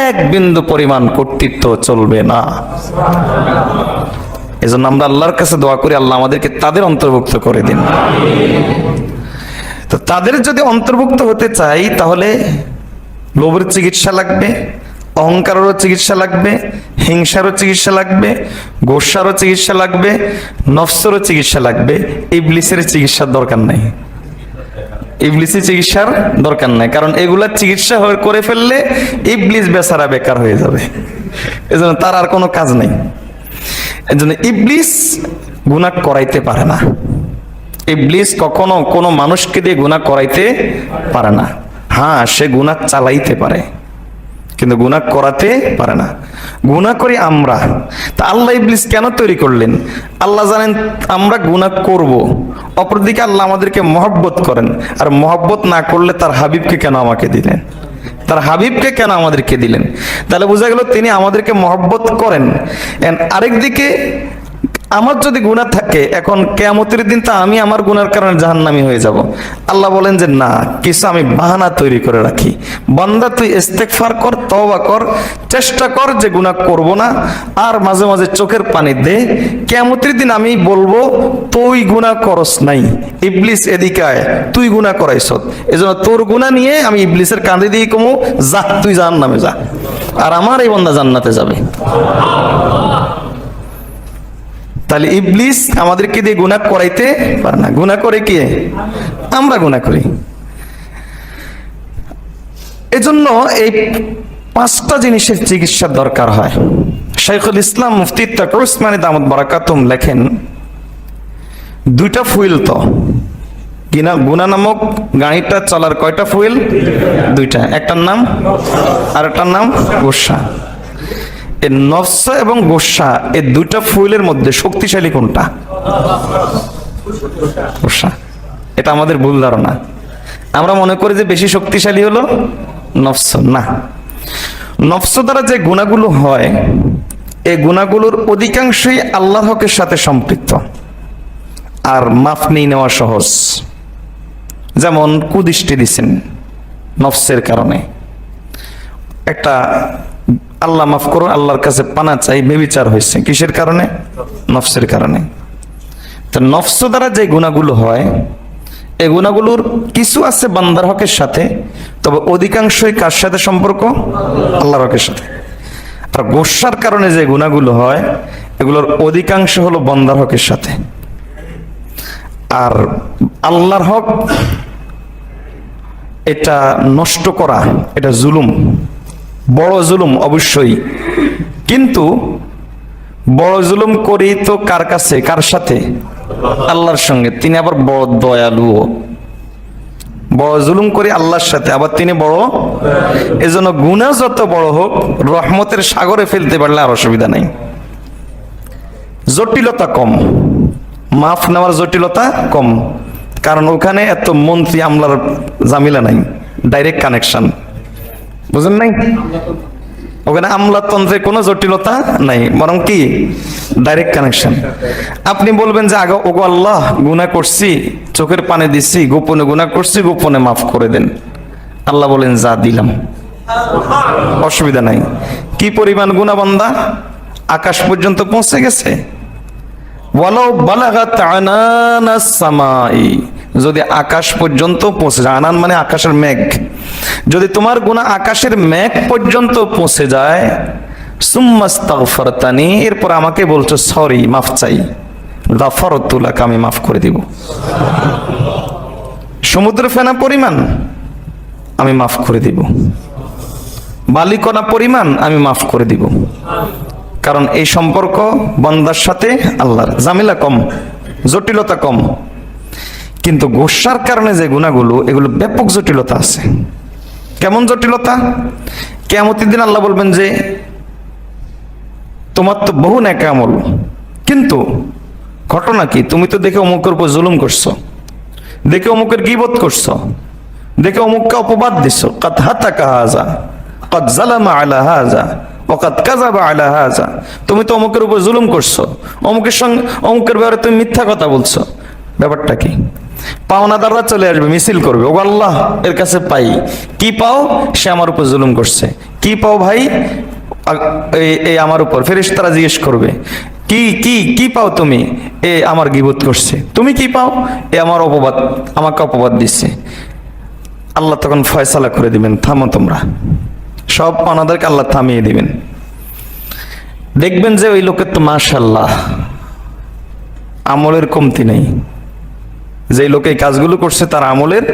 1 বিন্দু পরিমাণ কর্তৃত্ব চলবে না। এজন্য আমরা আল্লাহর কাছে দোয়া করি, আল্লাহ আমাদেরকে তাদের অন্তর্ভুক্ত করে দিন। তো তাদের যদি অন্তর্ভুক্ত হতে চাই, তাহলে লোভের চিকিৎসা লাগবে, অহংকারেরও চিকিৎসা লাগবে, হিংসারও চিকিৎসা লাগবে, গোসারও চিকিৎসা লাগবে, নফসেরও চিকিৎসা লাগবে। ইবলিসের চিকিৎসার দরকার নাই। ইবলিসের চিকিৎসার দরকার নাই, কারণ এগুলার চিকিৎসা করে ফেললে ইবলিস বেচারা বেকার হয়ে যাবে। এজন্য তার আর কোনো কাজ নেই। এজন্য ইবলিস গুনাহ করাইতে পারে না। ইবলিস কখনো কোনো মানুষকে দিয়ে গুনাহ করাইতে পারে না। হ্যাঁ, সে গুনাহ চালাইতে পারে, কিন্তু গুনাহ করাতে পারে না। গুনাহ করি আমরা। তা আল্লাহ ইবলিস কেন তৈরি করলেন? আল্লাহ জানেন আমরা গুনাহ করব, অপরদিকে আল্লাহ আমাদেরকে মহব্বত করেন, আর মহব্বত না করলে তার হাবিবকে কেন আমাকে দিলেন, তার হাবিবকে কেন আমাদেরকে দিলেন? তাহলে বোঝা গেল তিনি আমাদেরকে মহব্বত করেন। আরেকদিকে আমার যদি গুনাহ থাকে, এখন কিয়ামতের দিন তা আমি আমার গুনার কারণে জাহান্নামী হয়ে যাব। আল্লাহ বলেন যে না, কিছু আমি বাহানা তৈরি করে রাখি, বান্দা তুই ইস্তেগফার কর, তওবা কর, চেষ্টা কর যে গুনাহ করব না, আর মাঝে মাঝে চোখের পানি দে। কিয়ামতের দিন আমি বলবো তুই গুনাহ করস নাই, ইবলিস এদিকে আয়, তুই গুনাহ করাইছ, এজন্য তোর গুনাহ নিয়ে আমি ইবলিসের কাঁধে দিয়ে কমু, যা তুই জাহান্নামে যা, আর আমার এই বান্দা জান্নাতে যাবে। তাহলে ইবলিস আমাদেরকে দিয়ে গুনাহ করাইতে পারে না। গুনাহ করে কি? আমরা গুনাহ করি। এজন্য এই 5টা জিনিসের চিকিৎসার দরকার হয়। শাইখুল ইসলাম মুফতি তাকি উসমানী দামাত বারাকাতুম লেখেন, 2টা ফুয়েল তো গুনাহ নামক গাড়িটা চলার কয়টা ফুয়েল? 2টা। একটার নাম আর একটার নাম গোসা। এই নফস এবং গোসা, এই 2টা ফুয়েলের মধ্যে শক্তিশালী কোনটা? গোসা। এটা আমাদের ভুল ধারণা। আমরা মনে করি যে বেশি শক্তিশালী হলো নফস। না, নফস দ্বারা যে গুনাহগুলো হয়, এই গুনাহগুলোর অধিকাংশই আল্লাহর হকের সাথে সম্পৃক্ত, আর মাফ নিয়ে নেওয়া সহজ। যেমন কুদৃষ্টি দিছেন নফসের কারণে, একটা আল্লাহ মাফ করো, আল্লাহর কাছে পানা চাই, বেবিচার হয়েছে, কিসের কারণে? নফসের কারণে। তো নফস দ্বারা যে গুনাহগুলো হয়, এই গুনাহগুলোর কিছু আছে বান্দার হকের সাথে, তবে অধিকাংশই কার সাথে সম্পর্ক? আল্লাহর হকের সাথে। আর গোসার কারণে যে গুনাহগুলো হয়, এগুলোর অধিকাংশ হলো বান্দার হকের সাথে। আর আল্লাহর হক এটা নষ্ট করা, এটা জুলুম, বড় জুলুম অবশ্যই। কিন্তু বড় জুলুম করি তো কার কাছে? কার সাথে? আল্লাহর সঙ্গে। তিনি আবার বড় দয়ালুও। বড় জুলুম করি আল্লাহর সাথে, আবার তিনি বড়। এজন্য গুনাহ যত বড় হোক, রহমতের সাগরে ফেলতে পারলে আর অসুবিধা নেই। জটিলতা কম, মাফ নেওয়ার জটিলতা কম, কারণ ওখানে এত মন্ত্রী আমলার ঝামেলা নাই, ডাইরেক্ট কানেকশন। বুঝেন নাই? ওখানে আমলাতন্ত্রে কোনো জটিলতা নাই, বরং কি ডাইরেক্ট কানেকশন। আপনি বলবেন যে আগে ওগো আল্লাহ, গুনাহ করছি, চোখের পানি দিচ্ছি, গোপনে গুনাহ করছি, গোপনে মাফ করে দেন। আল্লাহ বলেন যা দিলাম, অসুবিধা নাই। কি পরিমাণ গুনাহ বান্দা? আকাশ পর্যন্ত পৌঁছে গেছে। ওয়ালাউ বালাগাত আনানাস সামাই, যদি আকাশ পর্যন্ত পৌঁছে যায়, আনান মানে আকাশের মেঘ, যদি তোমার গুনাহ আকাশের মেঘ পর্যন্ত পৌঁছে যায়, সুম্মাস্তাগফারতানি, এরপর আমাকে বলছো সরি, মাফ চাই, গাফারতু লাক, আমি মাফ করে দিব। সমুদ্র ফেনা পরিমাণ আমি মাফ করে দিব, বালিকণা পরিমাণ আমি মাফ করে দিব। কারণ এই সম্পর্ক বান্দার সাথে আল্লাহর, ঝামেলা কম, জটিলতা কম। কিন্তু গোসার কারণে যে গুনাহগুলো, এগুলো ব্যাপক জটিলতা আছে। কেমন জটিলতা? কিয়ামতের দিন আল্লাহ বলবেন যে তোমার তো বহু নেক আমল, কিন্তু ঘটনা কি? তুমি তো দেখে অমুকের উপর জুলুম করছো, দেখে অমুকের গীবত করছো, দেখে অমুককে অপবাদ দিছো, কাদ হাতাকা হাযা, কাদ যালামা আলা হাযা, ওয়াকাদ কাযাবা আলা হাযা। তুমি তো অমুকের উপর জুলুম করছো, অমুকের সঙ্গে, অমুকের ব্যাপারে তুমি মিথ্যা কথা বলছো। ব্যাপারটা কি? পাওনাদাররা চলে আসবে, মিছিল করবে, ও আল্লাহ এর কাছে পাই। কি পাও? সে আমার উপর জুলুম করছে। কি পাও ভাই? এই আমার উপর। ফেরেশতারা জিজ্ঞেস করবে, কি কি কি পাও তুমি? এ আমার গীবত করছে। তুমি কি পাও? এ আমার অপবাদ, আমাকে অপবাদ দিচ্ছে। আল্লাহ তখন ফয়সালা করে দিবেন, থামো তোমরা। সব পাওনাদারকে আল্লাহ থামিয়ে দিবেন। দেখবেন যে ওই লোকের তো মাশাআল্লাহ আমলের কমতি নেই, যে লোকে এই কাজগুলো করছে তার আমলের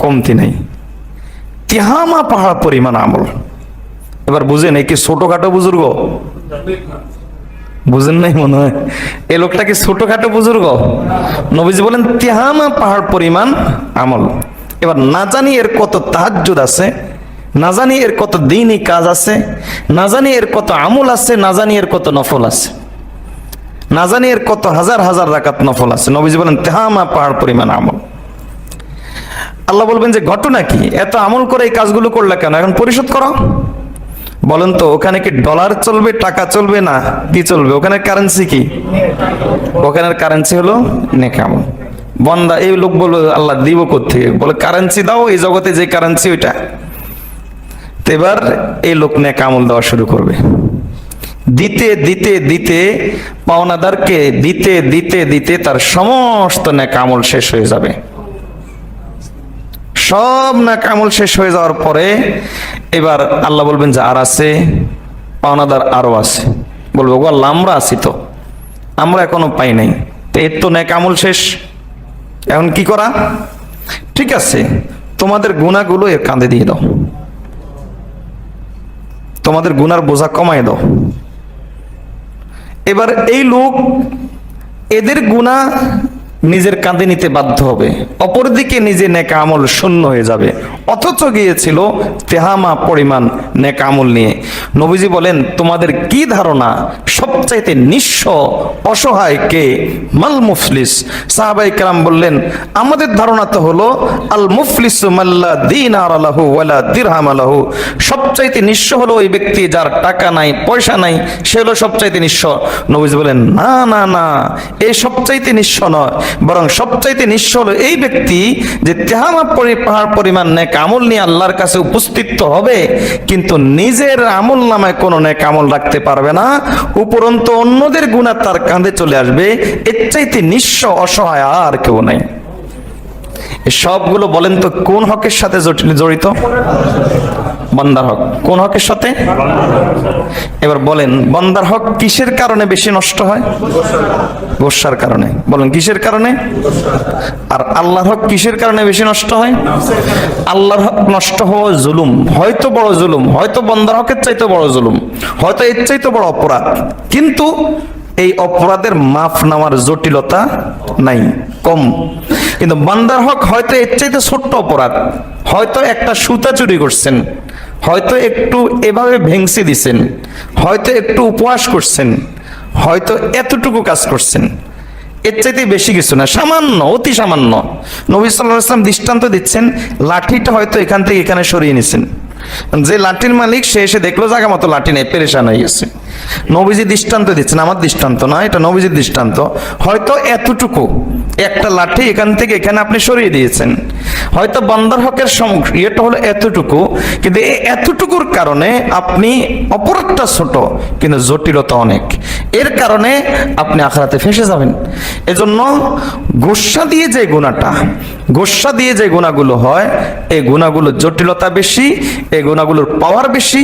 কমতি নেই, তিহামা পাহাড় পরিমাণ আমল। এবার বুঝেন, এই কি ছোটখাটো বুজুর্গ? বুঝেন নাই মনে হয়, এই লোকটা কি ছোটখাটো বুজুর্গ? নবীজি বলেন তিহামা পাহাড় পরিমাণ আমল। এবার না জানি এর কত তাহাজ্জুদ আছে, না জানি এর কত দিনই কাজ আছে, না জানি এর কত আমল আছে, না জানি এর কত নফল আছে, না জানি এর কত হাজার হাজার রাকাত নফল আছে। নবীজি বলেন তেহামা পাহাড় পরিমাণ আমল। আল্লাহ বলবেন যে ঘটনা কি, এত আমল করে এই কাজগুলো করলে কেন, এখন পরিশোধ করো। বলেন তো ওখানে কি ডলার চলবে, টাকা চলবে, না কি চলবে? ওখানে কারেন্সি কি? ওখানের কারেন্সি হলো নেক আমল। বান্দা এই লোক বলল আল্লাহ দিব কোত্থেকে, বলে কারেন্সি দাও, এই জগতে যে কারেন্সি ওইটা। তো এবার এই লোক নেক আমল দেওয়া শুরু করবে, দিতে দিতে দিতে পাওনাদারকে দিতে দিতে দিতে তার সমস্ত নেক আমল শেষ হয়ে যাবে। সব নেক আমল শেষ হয়ে যাওয়ার পরে এবার আল্লাহ বলবেন যে আর আছে, পাওনাদার আরো আছে। বলবো গো আল্লাহ আমরা আছি তো, আমরা এখনো পাই নাই, তো এর তো নেক আমল শেষ, এখন কি করা? ঠিক আছে, তোমাদের গুনাহগুলো এর কাঁধে দিয়ে দাও, তোমাদের গুনার বোঝা কমায় দাও। এবার এই লোক এদের গুনাহ নিজের কাঁধে নিতে বাধ্য হবে, অপরদিকে নিজে নেক আমল শূন্য হয়ে যাবে, অথচ গিয়েছিল তেহামা পরিমাণ নেক আমল নিয়ে। নবীজি বলেন তোমাদের কি ধারণা সবচাইতে নিঃস্ব অসহায় কে? মাল মুফলিস। সাহাবায়ে কেরাম বললেন আমাদের ধারণা তো হলো আল মুফলিসু মাল্লা দিনার লাহু ওয়ালা দিরহাম লাহু, সবচাইতে নিঃস্ব হলো ওই ব্যক্তি যার টাকা নাই, পয়সা নাই, সে হলো সবচাইতে নিঃস্ব। নবীজি বলেন না না না, এই সবচাইতে নিঃস্ব নয়, বরং সবচাইতে নিঃস্ব হলো এই ব্যক্তি যে তেহামা পাহাড় পরিমাণ নেক আমল নিয়ে আল্লাহর কাছে উপস্থিত তো হবে, কিন্তু নিজের আমল নামায় কোনো নেক আমল রাখতে পারবে না, উপরন্তু অন্যদের গুনাহ তার কাঁধে চলে আসবে। এর চাইতে নিঃস্ব অসহায় আর কেউ নাই। সবগুলো বলেন তো কোন হকের সাথে জড়িত? বান্দার হক। কোন হকের সাথে? এবার বলেন বান্দার হক কিসের কারণে বেশি নষ্ট হয়? গোসার কারণে। বলেন কিসের কারণে? আর আল্লাহর হক কিসের কারণে বেশি নষ্ট হয়? আল্লাহর হক নষ্ট হওয়া জুলুম, হয়তো বড় জুলুম, হয়তো বান্দার হকের চাইতে বড় জুলুম, হয়তো এর চাইতে বড় অপরাধ, কিন্তু এই অপরাধের মাফ নেওয়ার জটিলতা নাই, কম। কিন্তু বান্দার হক হয়তো এর চাইতে ছোট্ট অপরাধ, হয়তো একটা সুতা চুরি করছেন, হয়তো একটু এভাবে ভেংসি দিছেন, হয়তো একটু উপহাস করছেন, হয়তো এতটুকু কাজ করছেন, এর চাইতে বেশি কিছু না, সামান্য, অতি সামান্য। নবী সাল্লাল্লাহু আলাইহি ওয়াসাল্লাম দৃষ্টান্ত দিচ্ছেন, লাঠিটা হয়তো এখান থেকে এখানে সরিয়ে নিছেন, যে লাঠির মালিক সে এসে দেখলো জায়গা মতো লাঠি নেই, পেরেশান হয়ে গেছে। নবীজি দৃষ্টান্ত দিচ্ছেন, আমার দৃষ্টান্ত না, এটা নবীজির দৃষ্টান্ত। হয়তো এতটুকু একটা লাঠি এখান থেকে এখানে আপনি সরিয়ে দিয়েছেন, হয়তো বান্দার হকের ইয়েটা হলো এতটুকু, কিন্তু এই এতটুকুর কারণে আপনি অপরাধটা ছোট কিন্তু জটিলতা অনেক, এর কারণে আপনি আখিরাতে ফেঁসে যাবেন। এজন্য গোসা দিয়ে যে গুনাহটা, গোসা দিয়ে যে গুনাহগুলো হয়, এই গুনাহগুলো জটিলতা বেশি, এই গুনাহগুলোর পাওয়ার বেশি,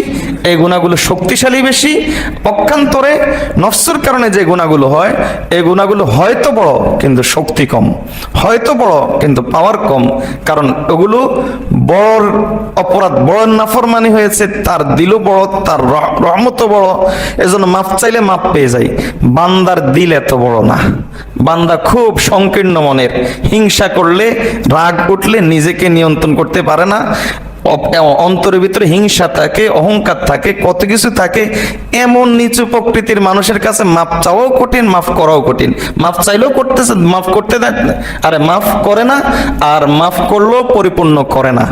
এই গুনাহগুলো শক্তিশালী বেশি। পক্ষান্তরে নফসের কারণে যে গুনাহগুলো হয়, এই গুনাহগুলো হয়তো বড় কিন্তু শক্তি কম, হয়তো বড় কিন্তু পাওয়ার কম, কারণ ওগুলো বড় অপরাধ, বড় নাফরমানি হয়েছে, তার দিলও বড়, তার রহমতও বড়, এজন্য মাফ চাইলে মাফ পেয়ে যায়। বান্দার দিল এত বড় না, বান্দা খুব সংকীর্ণ মনের, হিংসা করলে, রাগ উঠলে নিজেকে নিয়ন্ত্রণ করতে পারে না, অন্তরের ভিতরে হিংসা থাকে, অহংকার থাকে, কত কিছু থাকে। এমন নিচু প্রকৃতির মানুষের কাছে মাফ চাওয়াও কঠিন, মাফ করাও কঠিন। মাফ চাইলেও করতেছে, মাফ করতে দেয়, আরে মাফ করে না, আর মাফ করলেও পরিপূর্ণ করে না,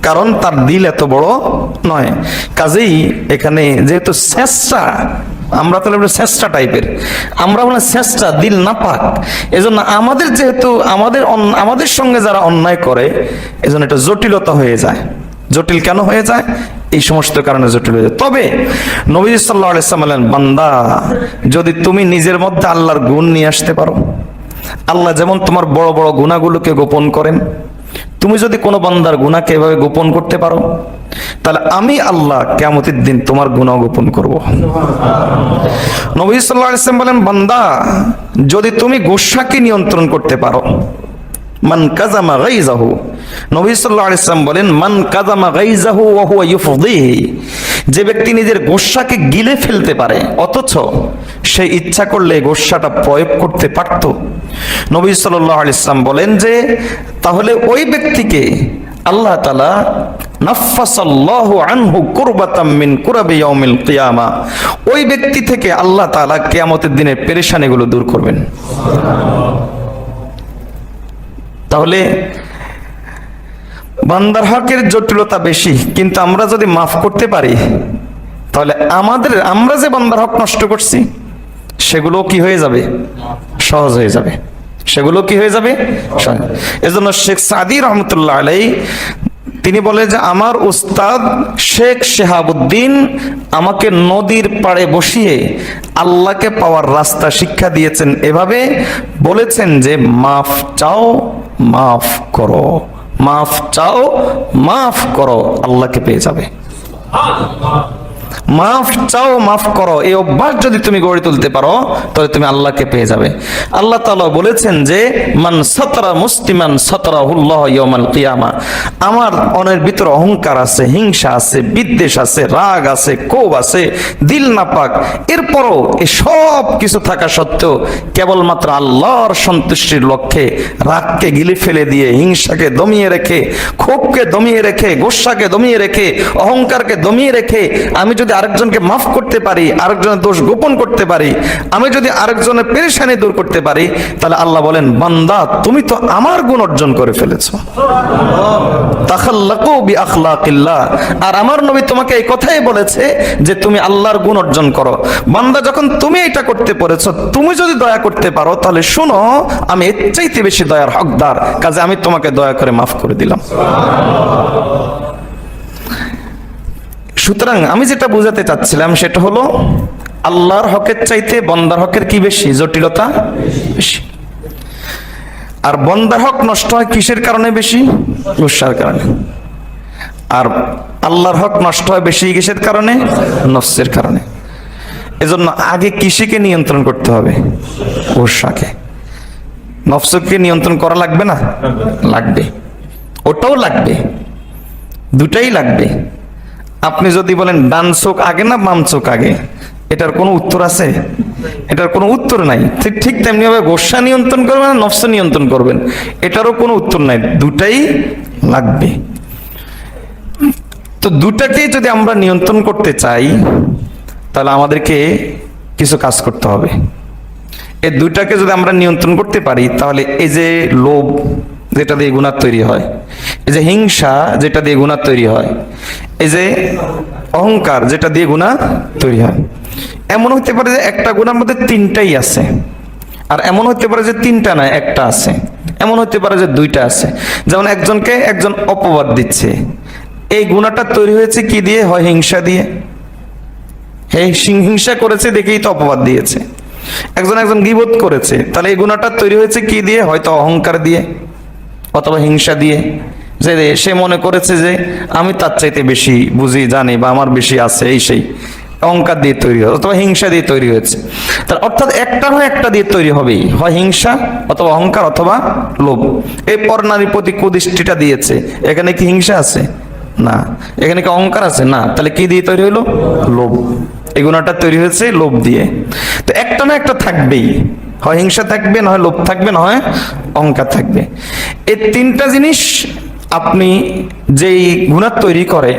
কারণ তার দিল এত বড় নয়। কাজেই এখানে যেহেতু চেষ্টা, আমরা তাহলে চেষ্টা টাইপের, আমরা বলে চেষ্টা, দিল না পাক, এজন্য আমাদের যেহেতু আমাদের সঙ্গে যারা অন্যায় করে, এজন্য এটা জটিলতা হয়ে যায়। জটিল কেন হয়ে যায়? এই সমস্ত কারণে জটিল হয়ে যায়। তবে নবী সাল্লাল্লাহু আলাইহি ওয়াসাল্লাম বলেন, বান্দা যদি তুমি নিজের মধ্যে আল্লাহর গুণ নিয়ে আসতে পারো, আল্লাহ যেমন তোমার বড় বড় গুনাহগুলোকে গোপন করেন, তুমি যদি কোনো বান্দার গুনাহকে এভাবে গোপন করতে পারো, তাহলে আমি আল্লাহ কিয়ামতের দিন তোমার গুনাহ গোপন করব। নবী সাল্লাল্লাহু আলাইহি ওয়াসাল্লাম বলেন, বান্দা যদি তুমি গোসাকে নিয়ন্ত্রণ করতে পারো, মান কাযামা গাইজাহু, নবী সাল্লাল্লাহু আলাইহি ওয়াসাল্লাম বলেন, মান কাযামা গাইজাহু ওয়া হুয়া ইউফদিহি, যে ব্যক্তি নিজের গোসাকে গিলে ফেলতে পারে অথচ সে ইচ্ছা করলে গোসাটা প্রয়োগ করতে পারত, নবী সাল্লাল্লাহু আলাইহি ওয়াসাল্লাম বলেন যে তাহলে ওই ব্যক্তিকে আল্লাহ তাআলা নাফাসাল্লাহু আনহু কুরবাতাম মিন কুরাবি ইয়াউমিল কিয়ামা, ওই ব্যক্তি থেকে আল্লাহ তাআলা কিয়ামতের দিনের পেরেশানিগুলো দূর করবেন। তাহলে বান্দার হকের জটিলতা বেশি, কিন্তু আমরা যদি মাফ করতে পারি তাহলে আমরা যে বান্দার হক নষ্ট করছি সেগুলো কি হয়ে যাবে? সহজ হয়ে যাবে। সেগুলো কি হয়ে যাবে? এজন্য শেখ সাদি রহমতুল্লাহ আলাইহি তিনি বলে যে আমার উস্তাদ শেখ শেহাবুদ্দিন আমাকে নদীর পাড়ে বসিয়ে আল্লাহকে পাওয়ার রাস্তা শিক্ষা দিয়েছেন, এভাবে বলেছেন যে মাফ চাও মাফ করো, মাফ চাও মাফ করো, আল্লাহকে পেয়ে যাবে। মাফ চাও মাফ করো, এই অভ্যাস যদি তুমি গড়ে তুলতে পারো তাহলে তুমি আল্লাহকে পেয়ে যাবে। আল্লাহ তাআলা বলেছেন যে মান সাতারা মুসলিমান সাতারাহুল্লাহ ইয়াউমাল কিয়ামা, আমার অনের ভিতরে অহংকার আছে, হিংসা আছে, বিদ্বেষ আছে, রাগ আছে, ক্ষোভ আছে, দিল নাপাক, এরপরও এই সব কিছু থাকা সত্ত্বেও কেবলমাত্র আল্লাহর সন্তুষ্টির লক্ষ্যে রাগকে গিলে ফেলে দিয়ে, হিংসাকে দমিয়ে রেখে, ক্ষোভকে দমিয়ে রেখে, গোসাকে দমিয়ে রেখে, অহংকারকে দমিয়ে রেখে আমি যদি আরেকজনকে মাফ করতে পারি, আরেকজনের দোষ গোপন করতে পারি, আমি যদি আরেকজনের পেরেশানি দূর করতে পারি, তাহলে আল্লাহ বলেন বান্দা তুমি তো আমার গুণ অর্জন করে ফেলেছো। তাখাল্লাকু বিআখলাকিল্লাহ, আর আমার নবী তোমাকে এই কথাই বলেছে যে তুমি আল্লাহর গুণ অর্জন করো। বান্দা যখন তুমি এটা করতে পেরেছো, তুমি যদি দয়া করতে পারো তাহলে শোনো আমি এর চাইতে বেশি দয়ার হকদার, কাজে আমি তোমাকে দয়া করে মাফ করে দিলাম। সুতরাং আমি যেটা বুঝাতে চাচ্ছিলাম সেটা হলো আল্লাহর হকের চাইতে বন্দার হকের কি বেশি? জটিলতা বেশি। আর বন্দার হক নষ্ট হয় কিসের কারণে বেশি? গুসার কারণে। আর আল্লাহর হক নষ্ট হয় বেশি কিসের কারণে? নফসের কারণে। এজন্য আগে কিসিকে নিয়ন্ত্রণ করতে হবে? গুসাকে। নফসকে নিয়ন্ত্রণ করা লাগবে না? লাগবে, ওটাও লাগবে, দুটাই লাগবে। আপনি যদি বলেন ডান চোখ আগে না বাম চোখ আগে, এটার কোনো উত্তর আছে? এটার কোনো উত্তর নাই। ঠিক তেমনি ভাবে গোসা নিয়ন্ত্রণ করবেন না নফস নিয়ন্ত্রণ করবেন, এটারও কোনো উত্তর নাই। দুটাই লাগবে। তো দুটাকেই যদি আমরা নিয়ন্ত্রণ করতে চাই তাহলে আমাদেরকে কিছু কাজ করতে হবে। এই দুইটাকে যদি আমরা নিয়ন্ত্রণ করতে পারি তাহলে এই যে লোভ যেটা দিয়ে গুনাহ তৈরি হয়, এই যে হিংসা যেটা দিয়ে গুনাহ তৈরি হয়, এই যে অহংকার যেটা দিয়ে গুনাহ তৈরি হয়, এমন হতে পারে যে একটা গুনার মধ্যে তিনটাই আছে, আর এমন হতে পারে যে তিনটা না একটা আছে, এমন হতে পারে যে দুইটা আছে। যেমন একজনকে একজন অপবাদ দিচ্ছে, এই গুনাহটা তৈরি হয়েছে কি দিয়ে? হয় হিংসা দিয়ে, হিংসা করেছে দেখেই তো অপবাদ দিয়েছে। একজন গীবত করেছে, তাহলে এই গুনাহটা তৈরি হয়েছে কি দিয়ে? হয়তো অহংকার দিয়ে অথবা হিংসা দিয়ে, যে সে মনে করেছে যে আমি তার চাইতে বেশি বুঝি জানি বা আমার বেশি আছে, এই সেই অহংকার দিয়ে তৈরি হয় অথবা হিংসা দিয়ে তৈরি হয়েছে। তার অর্থাৎ একটা হয় একটা দিয়ে তৈরি হবেই, হয় হিংসা অথবা অহংকার অথবা লোভ। এই পর নারীর প্রতি কুদৃষ্টিটা দিয়েছে, এখানে কি হিংসা আছে? না। এখানে কি অহংকার আছে? না। তাহলে কি দিয়ে তৈরি হলো? লোভ। এই গুণাটা তৈরি হয়েছে লোভ দিয়ে। তো একটা না একটা থাকবেই, হয় হিংসা থাকবে, না হয় লোভ থাকবে, না হয় অহংকার থাকবে। এই তিনটা জিনিস আপনি যেই গুনাহ তৈরি করে,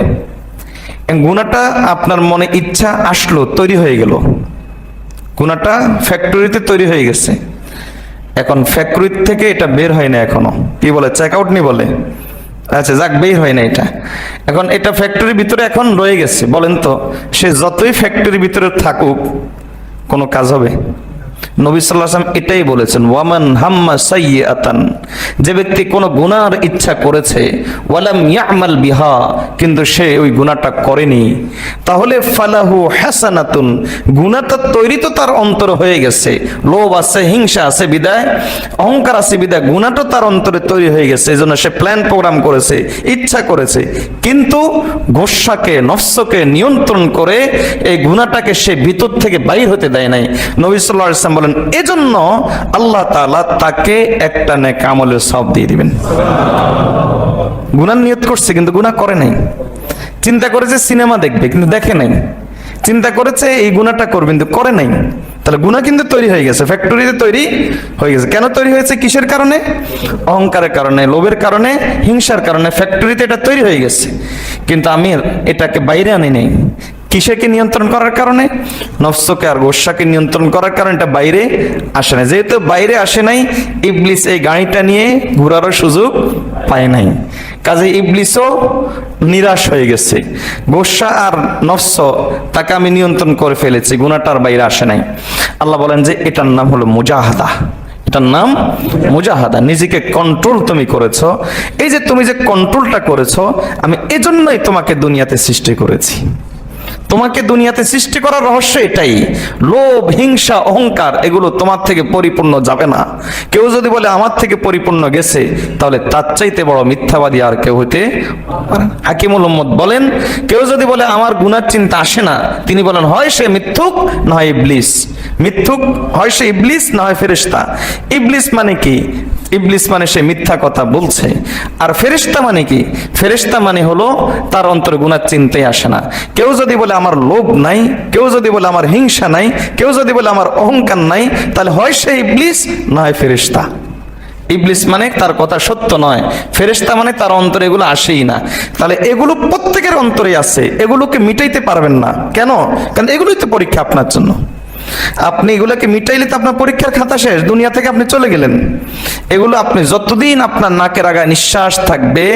গুনাহটা আপনার মনে ইচ্ছা আসলো, তৈরি হয়ে গেল, গুনাহটা ফ্যাক্টরিতে তৈরি হয়ে গেছে, এখন ফ্যাক্টরি থেকে এটা বের হয় না এখনো, কি বলে চেক আউট নি বলে, আচ্ছা যাক বের হয় না এটা, এখন এটা ফ্যাক্টরির ভিতরে এখন রয়ে গেছে। বলেন তো সে যতই ফ্যাক্টরির ভিতরে থাকুক কোনো কাজ হবে? নবী সাল্লাল্লাহু আলাইহি ওয়াসাল্লাম এটাই বলেছেন, ওয়ামান হাম্মা সাইয়্যাতান, যে ব্যক্তি কোনো গুনার ইচ্ছা করেছে, ওয়ালাম ইয়ামাল বিহা, কিন্তু সে ওই গুনাহটা করেনি, তাহলে ফালাহু হাসানাতুন, গুনাহটা তৈরি তো তার অন্তরে হয়ে গেছে, লোভ আছে, হিংসা আছে বিদায়, অহংকার আছে বিদায়, গুনাহটা তার অন্তরে তৈরি হয়ে গেছে, এজন্য সে প্ল্যান প্রোগ্রাম করেছে, ইচ্ছা করেছে, কিন্তু গোসাকে নফসকে নিয়ন্ত্রণ করে এই গুনাহটাকে সে ভিতর থেকে বাইর হতে দেয় নাই। নবী সাল্লাল্লাহু আলাইহি ওয়াসাল্লাম বলেন এজন্য আল্লাহ তাআলা তাকে একটা নেক আমলের সওয়াব দিয়ে দিবেন। গুনাহ নিয়ত করছে কিন্তু গুনাহ করে নাই, চিন্তা করেছে সিনেমা দেখবে কিন্তু দেখে নাই, চিন্তা করেছে এই গুনাহটা করবে কিন্তু করে নাই, তাহলে গুনাহ কিন্তু তৈরি হয়ে গেছে, ফ্যাক্টরিতে তৈরি হয়ে গেছে। কেন তৈরি হয়েছে? কিসের কারণে? অহংকারের কারণে, লোভের কারণে, হিংসার কারণে ফ্যাক্টরিতে এটা তৈরি হয়ে গেছে। কিন্তু আমি এটাকে বাইরে আনি নাই। কিসেকে নিয়ন্ত্রণ করার কারণে? নফসকে আর গোস্বাকে নিয়ন্ত্রণ করার কারণে এটা বাইরে আসে না। যেহেতু বাইরে আসে নাই, ইবলিস এই গাড়িটা নিয়ে ঘোরারও সুযোগ পায় নাই। কাজে ইবলিসও নিরাশ হয়ে গেছে। গোস্বা আর নফস তাকে আমি নিয়ন্ত্রণ করে ফেলেছি, গুনাহটার বাইরে আসে নাই। আল্লাহ বলেন যে এটার নাম হলো মুজাহাদা। এটার নাম মুজাহাদা। নিজেকে কন্ট্রোল তুমি করেছো। এই যে তুমি যে কন্ট্রোলটা করেছো, আমি এজন্যই তোমাকে দুনিয়াতে সৃষ্টি করেছি। তোমাকে দুনিয়াতে সৃষ্টি করার রহস্য এটাই। লোভ, হিংসা, অহংকার এগুলো তোমার থেকে পরিপূর্ণ যাবে না। কেউ যদি বলে আমার থেকে পরিপূর্ণ গেছে, তাহলে তার চাইতে বড় মিথ্যাবাদী আর কেউ হইতে পারে না। হাকিমুল উম্মত বলেন, কেউ যদি বলে আমার গুনার চিন্তা আসে না, তিনি বলেন হয় সে মিথ্যুক না হয় ইবলিস। মিথ্যুক হয় সে ইবলিস না হয় ফেরেশতা। ইবলিস মানে কি? ইবলিস মানে সে মিথ্যা কথা বলছে। আর ফেরেশতা মানে কি? ফেরেশতা মানে হলো তার অন্তরে গুনাহ চিন্তাই আসে না। কেউ যদি বলে আমার লোভ নাই, কেউ যদি বলে আমার হিংসা নাই, কেউ যদি বলে আমার অহংকার নাই, তাহলে হয় সে ইবলিস না হয় ফেরেশতা। ইবলিস মানে তার কথা সত্য নয়, ফেরেশতা মানে তার অন্তরে এগুলো আসেই না। তাহলে এগুলো প্রত্যেকের অন্তরে আছে, এগুলোকে মিটাইতে পারবেন না। কেন? কারণ এগুলোই তো পরীক্ষা আপনার জন্য। আপনি এগুলোকে মিটাইলে তো আপনার পরীক্ষার খাতা শেষ, দুনিয়া থেকে আপনি চলে গেলেন। এগুলো আপনি যতদিন আপনার নাকের আগায় নিঃশ্বাস থাকবে,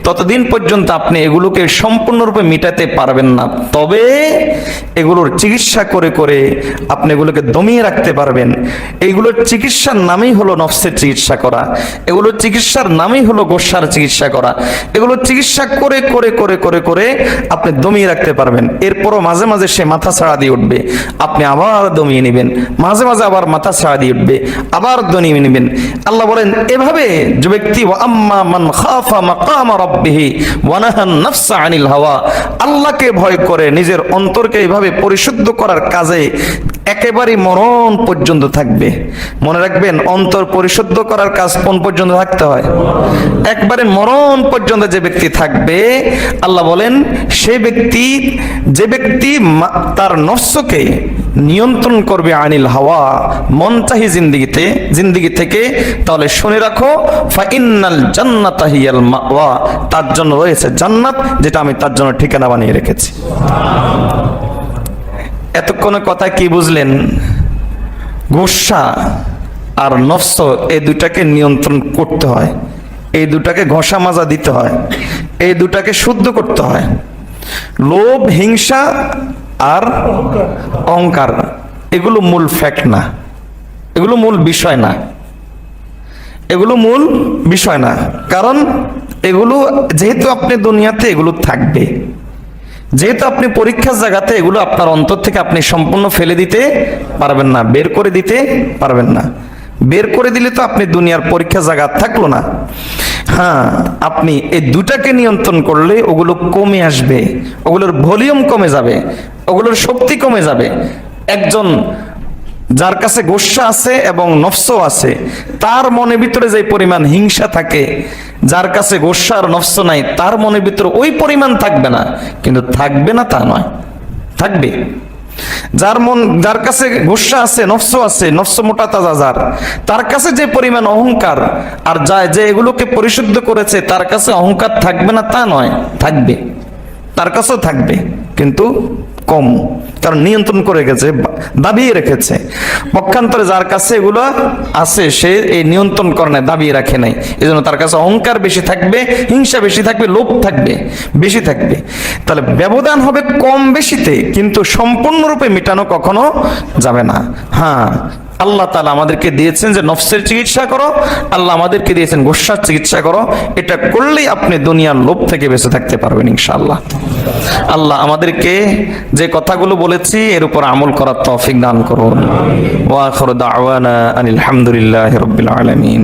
ততদিন পর্যন্ত আপনি এগুলোকে সম্পূর্ণরূপে মিটাতে পারবেন না। তবে এগুলোর চিকিৎসা করে করে আপনি এগুলোকে দমিয়ে রাখতে পারবেন। এইগুলোর চিকিৎসার নামই হলো নফসের চিকিৎসা করা, এগুলোর চিকিৎসার নামই হলো গোস্বার চিকিৎসা করা। এগুলোর চিকিৎসা করে করে করে করে করে আপনি দমিয়ে রাখতে পারবেন। এরপরও মাঝে মাঝে সে মাথা ছাড়া দিয়ে উঠবে, আপনি আবার দমিয়ে নেবেন। মাঝে মাঝে আবার মাথা ছাড়া দিয়ে উঠবে, আবার দমিয়ে নেবেন। আল্লাহ বলেন এভাবে যে ব্যক্তি ওয়া আম্মা মান খাফা মাকাম রাব্বিহি ওয়া নাহান নাফসা আনিল হাওয়া, আল্লাহকে ভয় করে নিজের অন্তরকে এভাবে পরিশুদ্ধ করার কাজে একেবারে মরণ পর্যন্ত থাকবে। মনে রাখবেন, অন্তর পরিশুদ্ধ করার কাজ কোন পর্যন্ত থাকতে হয়? একবারে মরণ পর্যন্ত যে ব্যক্তি থাকবে, আল্লাহ বলেন সে ব্যক্তি, যে ব্যক্তি তার নফসকে নিয়ন্ত্রণ করবে আনিল হাওয়া, মন চাহি জিন্দেগি থেকে, তাহলে শুনে রাখো ফাইন্নাল জান্নাতা হিয়াল মাওয়া, তার জন্য রয়েছে জান্নাত, যেটা আমি তার জন্য ঠিকানা বানিয়ে রেখেছি। এতক্ষণে কথা কি বুঝলেন? গোস্বা আর নফস এই দুটাকে নিয়ন্ত্রণ করতে হয়, এই দুটাকে ঘষা মাজা দিতে হয়, এই দুটাকে শুদ্ধ করতে হয়। লোভ, হিংসা আর অহংকার এগুলো মূল ফ্যাক্ট না, এগুলো মূল বিষয় না, এগুলো মূল বিষয় না। কারণ এগুলো যেহেতু আপনি দুনিয়াতে এগুলো থাকবে, যেহেতু আপনি পরীক্ষার জায়গাতে এগুলো আপনার অন্তর থেকে আপনি সম্পূর্ণ ফেলে দিতে পারবেন না, বের করে দিতে পারবেন না। বের করে দিলে তো আপনি দুনিয়ার পরীক্ষা জায়গা থাকলো না। হ্যাঁ, আপনি এই দুটাকে নিয়ন্ত্রণ করলে ওগুলো কমে আসবে, ওগুলোর ভলিউম কমে যাবে, ওগুলোর শক্তি কমে যাবে। একজন যার কাছে গোস্বা আছে এবং নফসও আছে, তার মনের ভিতরে যে পরিমাণ হিংসা থাকে, যার কাছে গোস্বা আর নফস নাই, তার মনের ভিতরে ওই পরিমাণ থাকবে না। কিন্তু থাকবে না তা নয়, থাকবে। যার কাছে গোস্বা আছে, নফস মোটা তাজা, তার কাছে যে পরিমাণ অহংকার, আর যে এগুলোকে পরিশুদ্ধ করেছে, তার কাছে অহংকার থাকবে না তা নয়, থাকবে, তার কাছেও থাকবে, কিন্তু কম। কারণ নিয়ন্ত্রণ করে গেছে, দাবিয়ে রেখেছে। পক্ষান্তরে যার কাছে এগুলো আছে, সে এই নিয়ন্ত্রণ করে নাই, দাবিয়ে রাখে নাই, এজন্য তার কাছে অহংকার বেশি থাকবে, হিংসা বেশি থাকবে, লোভ থাকবে, বেশি থাকবে। তাহলে ব্যবধান হবে কম বেশিতে, কিন্তু সম্পূর্ণরূপে মেটানো কখনো যাবে না। হ্যাঁ, আল্লাহ তাআলা আমাদেরকে দিয়েছেন যে নফসের চিকিৎসা করো, আল্লাহ আমাদেরকে দিয়েছেন গোস্বার চিকিৎসা করো। এটা করলেই আপনি দুনিয়ার লোভ থেকে বেঁচে থাকতে পারবেন ইনশাআল্লাহ। আল্লাহ আমাদেরকে যে কথাগুলো বলেছি এর উপর আমল করার তৌফিক দান করুন। ওয়া আখিরু দাওয়ানা আনিল হামদুলিল্লাহি রাব্বিল আলামিন।